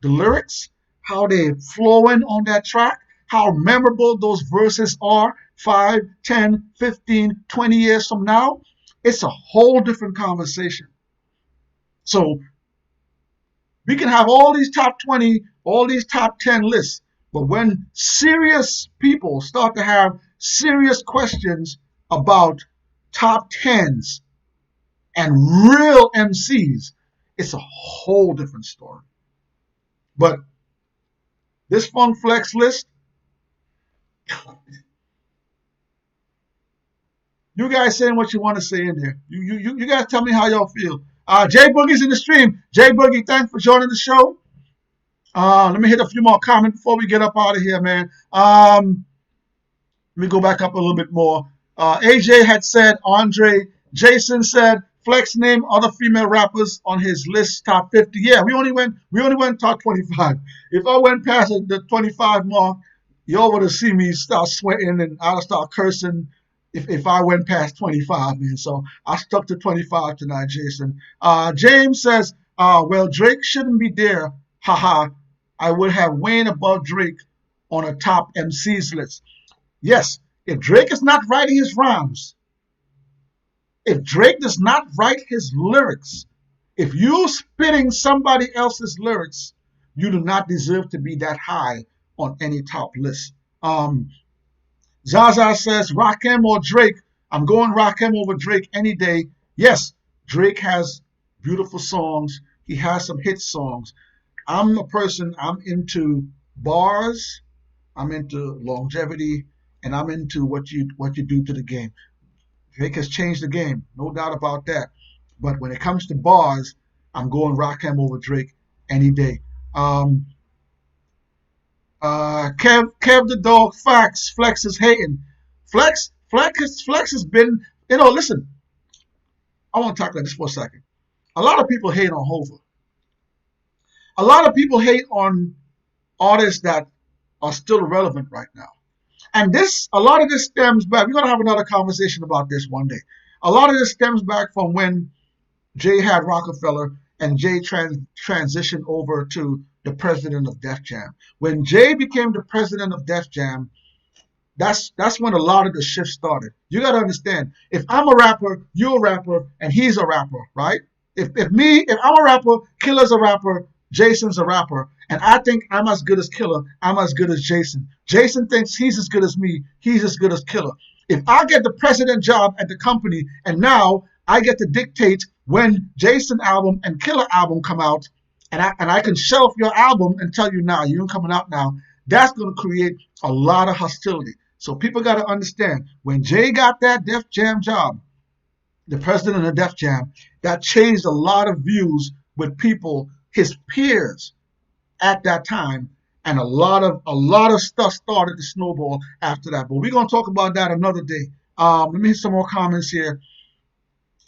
the lyrics, how they're flowing on that track, how memorable those verses are 5, 10, 15, 20 years from now, it's a whole different conversation. So we can have all these top 20, all these top 10 lists, but when serious people start to have serious questions about top 10s and real MCs, it's a whole different story. But this Funk Flex list, you guys saying what you want to say in there. You guys tell me how y'all feel. Jay Boogie's in the stream. Jay Boogie, thanks for joining the show. Let me hit a few more comments before we get up out of here, man. Let me go back up a little bit more. AJ had said Andre. Jason said Flex name other female rappers on his list top 50. Yeah, we only went top 25. If I went past the 25 mark, y'all would have seen me start sweating and I'd start cursing if I went past 25, man. So I stuck to 25 tonight, Jason. James says, well, Drake shouldn't be there. Haha. I would have Wayne above Drake on a top MCs list. Yes, if Drake is not writing his rhymes, if Drake does not write his lyrics, if you're spitting somebody else's lyrics, you do not deserve to be that high on any top list. Zaza says, Rakim or Drake? I'm going Rakim over Drake any day. Yes, Drake has beautiful songs. He has some hit songs. I'm into bars, I'm into longevity, and I'm into what you do to the game. Drake has changed the game, no doubt about that. But when it comes to bars, I'm going Rakim over Drake any day. Kev the dog facts. Flex is hating. Flex has been. Listen. I want to talk about this for a second. A lot of people hate on Hova. A lot of people hate on artists that are still relevant right now. And a lot of this stems back. We're gonna have another conversation about this one day. A lot of this stems back from when Jay had Rockefeller and Jay transitioned over to the president of Def Jam. When Jay became the president of Def Jam, that's when a lot of the shift started. You got to understand, if I'm a rapper, you're a rapper, and he's a rapper, right? If I'm a rapper, Killer's a rapper, Jason's a rapper, and I think I'm as good as Killer, I'm as good as Jason. Jason thinks he's as good as me, he's as good as Killer. If I get the president job at the company, and now I get to dictate when Jason album and Killer album come out, and I can shelf your album and tell you now, you ain't coming out now, that's going to create a lot of hostility. So people got to understand, when Jay got that Def Jam job, the president of Def Jam, that changed a lot of views with people, his peers at that time, and a lot of stuff started to snowball after that. But we're going to talk about that another day. Let me hit some more comments here.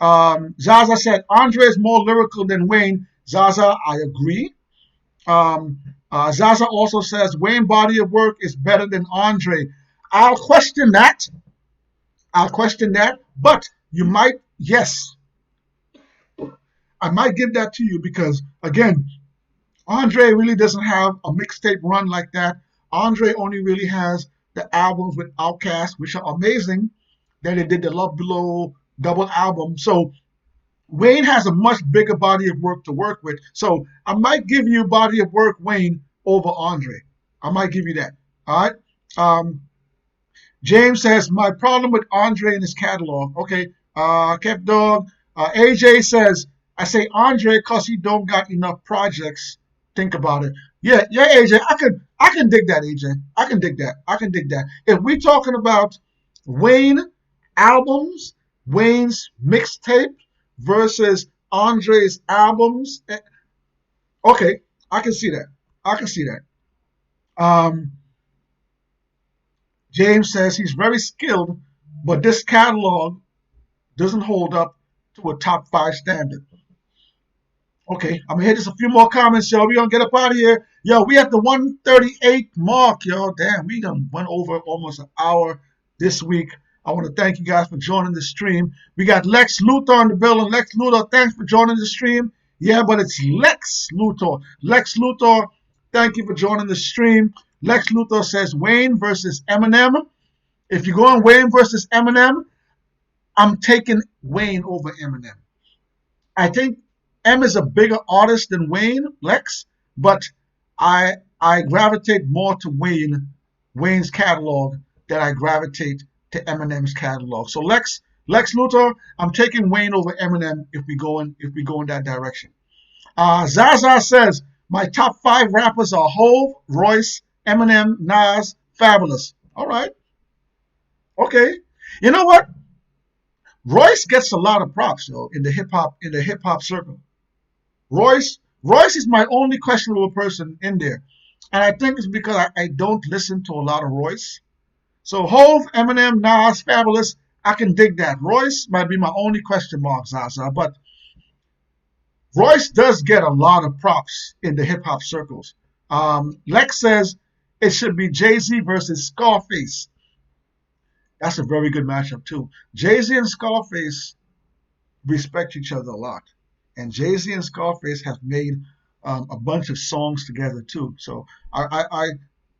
Zaza said, Andre is more lyrical than Wayne. Zaza, I agree. Zaza also says, Wayne body of work is better than Andre. I'll question that. But you might, yes. I might give that to you because, again, Andre really doesn't have a mixtape run like that. Andre only really has the albums with Outkast, which are amazing. Then they did the Love Below double album. So Wayne has a much bigger body of work to work with. So I might give you body of work Wayne over Andre. I might give you that. All right. James says, my problem with Andre and his catalog. Okay. Kev Dog. AJ says, I say Andre because he don't got enough projects. Think about it. Yeah, AJ. I can dig that, AJ. I can dig that. If we're talking about Wayne albums, Wayne's mixtape versus Andre's albums, okay, I can see that. James says he's very skilled, but this catalog doesn't hold up to a top 5 standard. Okay, I'm gonna hit just a few more comments, yo. We're gonna get up out of here. Yo, we at the 138 mark, yo. Damn, we done went over almost an hour this week. I want to thank you guys for joining the stream. We got Lex Luthor in the building. Lex Luthor, thanks for joining the stream. Yeah, but it's Lex Luthor. Lex Luthor, thank you for joining the stream. Lex Luthor says Wayne versus Eminem. If you're going Wayne versus Eminem, I'm taking Wayne over Eminem. I think M is a bigger artist than Wayne, Lex, but I gravitate more to Wayne's catalog than I gravitate to Eminem's catalog. So Lex Luthor, I'm taking Wayne over Eminem if we go in that direction. Zaza says my top 5 rappers are Hov, Royce, Eminem, Nas, Fabolous. All right. Okay. You know what? Royce gets a lot of props, though, in the hip hop circle. Royce is my only questionable person in there. And I think it's because I don't listen to a lot of Royce. So Hov, Eminem, Nas, Fabolous, I can dig that. Royce might be my only question mark, Zaza, but Royce does get a lot of props in the hip hop circles. Lex says it should be Jay-Z versus Scarface. That's a very good matchup too. Jay-Z and Scarface respect each other a lot, and Jay-Z and Scarface have made a bunch of songs together too. So I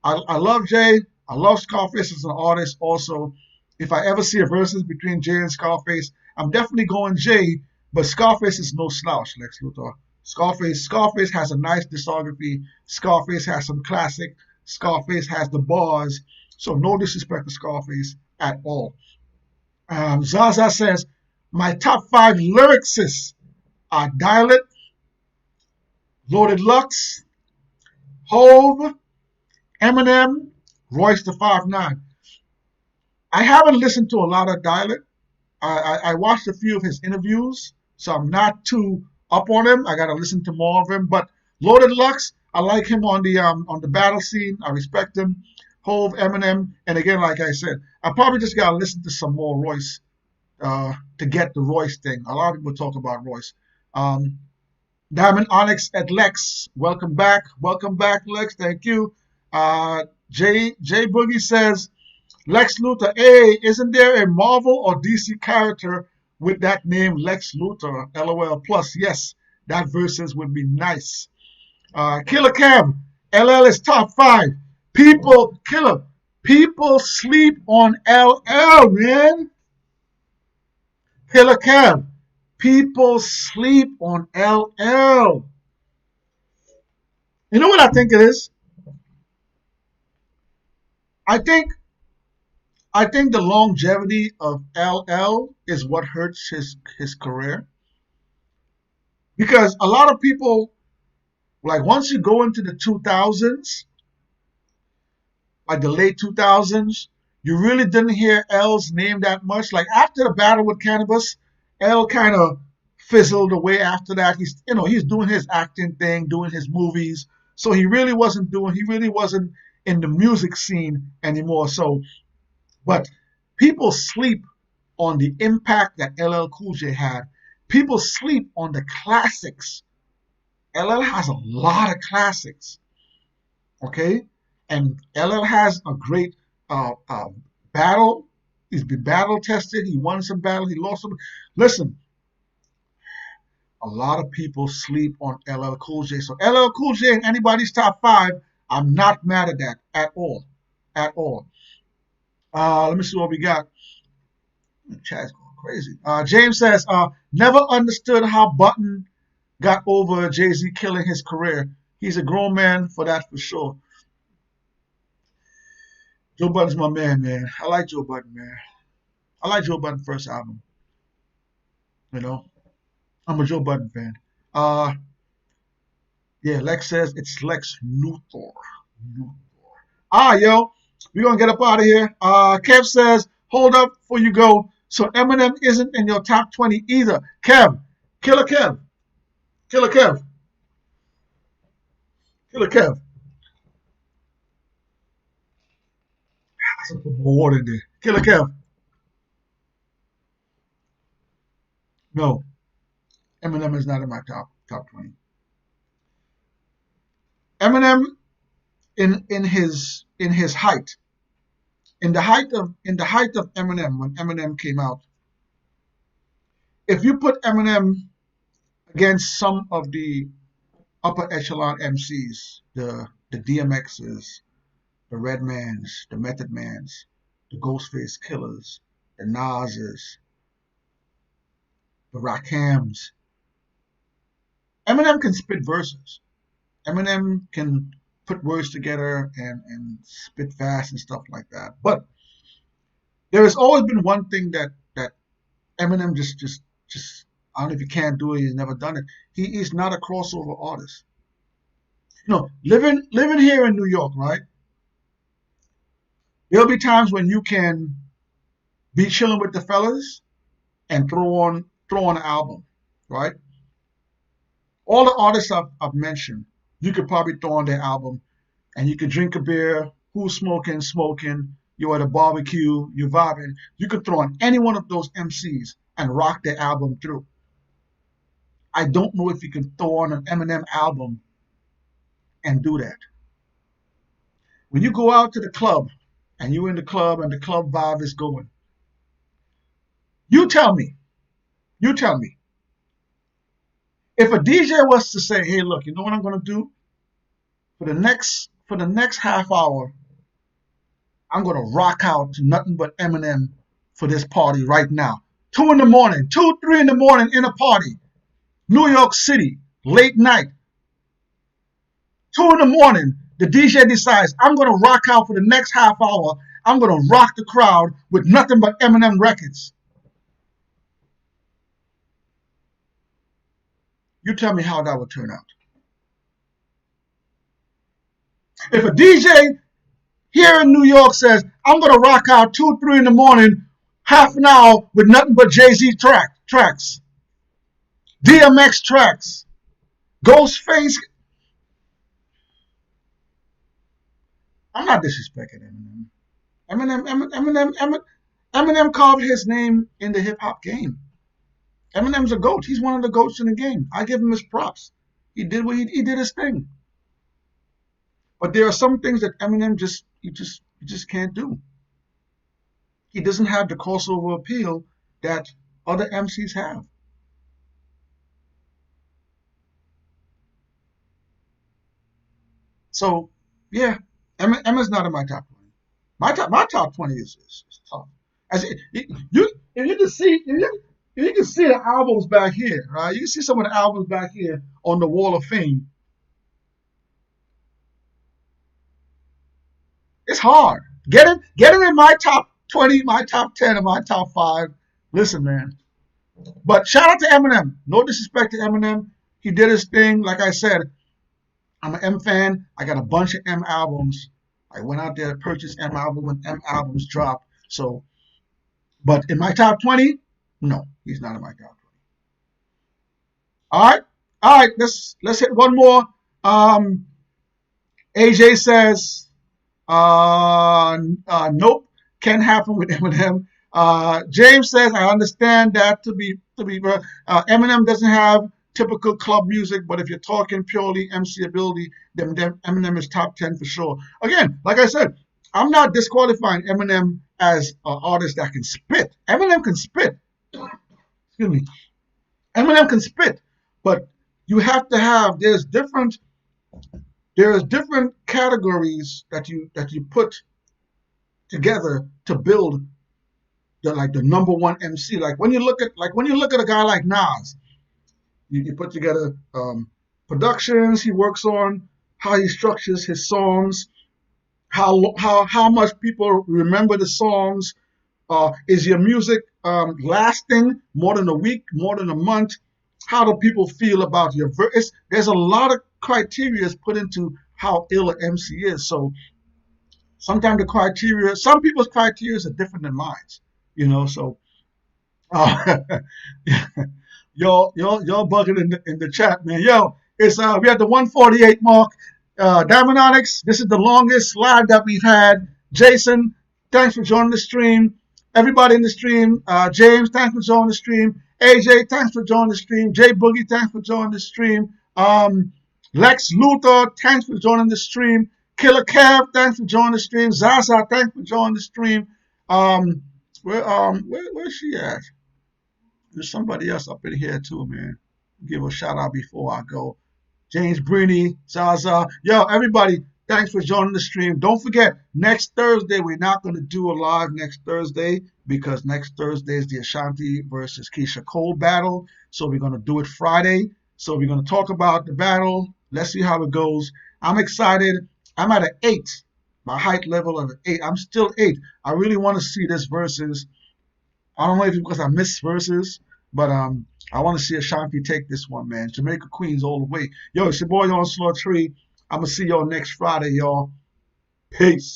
love Jay. I love Scarface as an artist. Also, if I ever see a versus between Jay and Scarface, I'm definitely going Jay. But Scarface is no slouch, Lex Luthor. Scarface has a nice discography. Scarface has some classic. Scarface has the bars. So no disrespect to Scarface at all. Zaza says, my top 5 lyricists are Dial It, Loaded Lux, Hove, Eminem, Royce the 5'9". I haven't listened to a lot of Dial It. I watched a few of his interviews, so I'm not too up on him. I gotta listen to more of him. But Loaded Lux, I like him on the battle scene. I respect him. Hove, Eminem, and again, like I said, I probably just gotta listen to some more Royce to get the Royce thing. A lot of people talk about Royce. Diamond Onyx at Lex, welcome back, Lex. Thank you. Jay Boogie says, Lex Luthor, hey, isn't there a Marvel or DC character with that name, Lex Luthor? LOL. Plus, yes, that versus would be nice. Killer Cam, LL is top 5. People sleep on LL, man. Killer Cam, people sleep on LL. You know what I think it is? I think the longevity of LL is what hurts his career. Because a lot of people, like once you go into the 2000s, like the late 2000s, you really didn't hear L's name that much. Like after the battle with Cannabis, L kind of fizzled away after that. He's doing his acting thing, doing his movies. So he really wasn't in the music scene anymore. So, but people sleep on the impact that LL Cool J had. People sleep on the classics. LL has a lot of classics. Okay? And LL has a great battle. He's been battle tested. He won some battles. He lost some. Listen, a lot of people sleep on LL Cool J. So LL Cool J in anybody's top 5, I'm not mad at that at all. At all. Let me see what we got. The chat's going crazy. James says, never understood how Button got over Jay-Z killing his career. He's a grown man for that for sure. Joe Budden's my man. I like Joe Budden, man. I like Joe Budden's first album. You know, I'm a Joe Budden fan. Yeah, Lex says it's Lex Luthor. Yo, we're gonna get up out of here. Kev says, hold up before you go. So Eminem isn't in your top 20 either. Kev, Killer Kev. Put more water in there. Killer Kev. No, Eminem is not in my top 20. Eminem in his height, in the height of Eminem, when Eminem came out, if you put Eminem against some of the upper echelon MCs, the DMXs, the Redmans, the Method Mans, the Ghostface Killers, the Nas's, the Rackams, Eminem can spit verses. Eminem can put words together and spit fast and stuff like that. But there has always been one thing that Eminem just I don't know if he can't do it. He's never done it. He is not a crossover artist. You know, living here in New York, right? There'll be times when you can be chilling with the fellas and throw on an album, right? All the artists I've mentioned, you could probably throw on their album and you could drink a beer, who's smoking, you're at a barbecue, you're vibing, you could throw on any one of those MCs and rock their album through. I don't know if you can throw on an Eminem album and do that. When you go out to the club and you're in the club and the club vibe is going, you tell me, you tell me, if a DJ was to say, hey, look, you know what I'm going to do? For the next half hour, I'm going to rock out to nothing but Eminem for this party right now. 2 in the morning, 2, 3 in the morning in a party. New York City, late night. 2 in the morning, the DJ decides, I'm going to rock out for the next half hour. I'm going to rock the crowd with nothing but Eminem records. You tell me how that would turn out. If a DJ here in New York says, I'm going to rock out 2, 3 in the morning, half an hour with nothing but Jay-Z tracks, DMX tracks, Ghostface. I'm not disrespecting Eminem. Eminem carved his name in the hip-hop game. Eminem's a GOAT. He's one of the GOATs in the game. I give him his props. He did what he did his thing. But there are some things that Eminem just can't do. He doesn't have the crossover appeal that other MCs have. So yeah, Emma's not in my top 20. My top 20 is tough. As if you can see the albums back here, right? You can see some of the albums back here on the Wall of Fame. It's hard. Get it in my top 20, my top 10, and my top 5. Listen, man. But shout out to Eminem. No disrespect to Eminem. He did his thing. Like I said, I'm an M fan. I got a bunch of M albums. I went out there to purchase M albums when M albums dropped. So, but in my top 20, no, he's not in my top 20. All right. Let's hit one more. AJ says, nope, can't happen with Eminem. James says, I understand that to be Eminem doesn't have typical club music, but if you're talking purely MC ability, then Eminem is top 10 for sure. Again, like I said, I'm not disqualifying Eminem as an artist that can spit. Eminem can spit. Excuse me. Eminem can spit, but you have to have, there's different categories that you put together to build the number one MC. Like when you look at a guy like Nas, you put together productions he works on, how he structures his songs, how much people remember the songs. Is your music lasting more than a week, more than a month? How do people feel about your verse? There's a lot of criteria put into how ill an MC is. So sometimes some people's criteria are different than mine. So y'all bugging in the chat, man. Yo, it's we at the 148 mark. Diamond Onyx, this is the longest live that we've had. Jason, thanks for joining the stream. Everybody in the stream. James, thanks for joining the stream. AJ, thanks for joining the stream. J Boogie, thanks for joining the stream. Lex Luthor, thanks for joining the stream. Killer Kev, thanks for joining the stream. Zaza, thanks for joining the stream. Where's she at? There's somebody else up in here too, man. Give a shout out before I go. James Brini, Zaza. Yo, everybody, thanks for joining the stream. Don't forget, next Thursday, we're not going to do a live next Thursday because next Thursday is the Ashanti versus Keyshia Cole battle. So we're going to do it Friday. So we're going to talk about the battle. Let's see how it goes. I'm excited. I'm at an 8. My height level of an 8. I'm still 8. I really want to see this versus. I don't know if it's because I miss versus, but I want to see Ashanti take this one, man. Jamaica Queens all the way. Yo, it's your boy Onslaught Tree. I'm going to see y'all next Friday, y'all. Peace.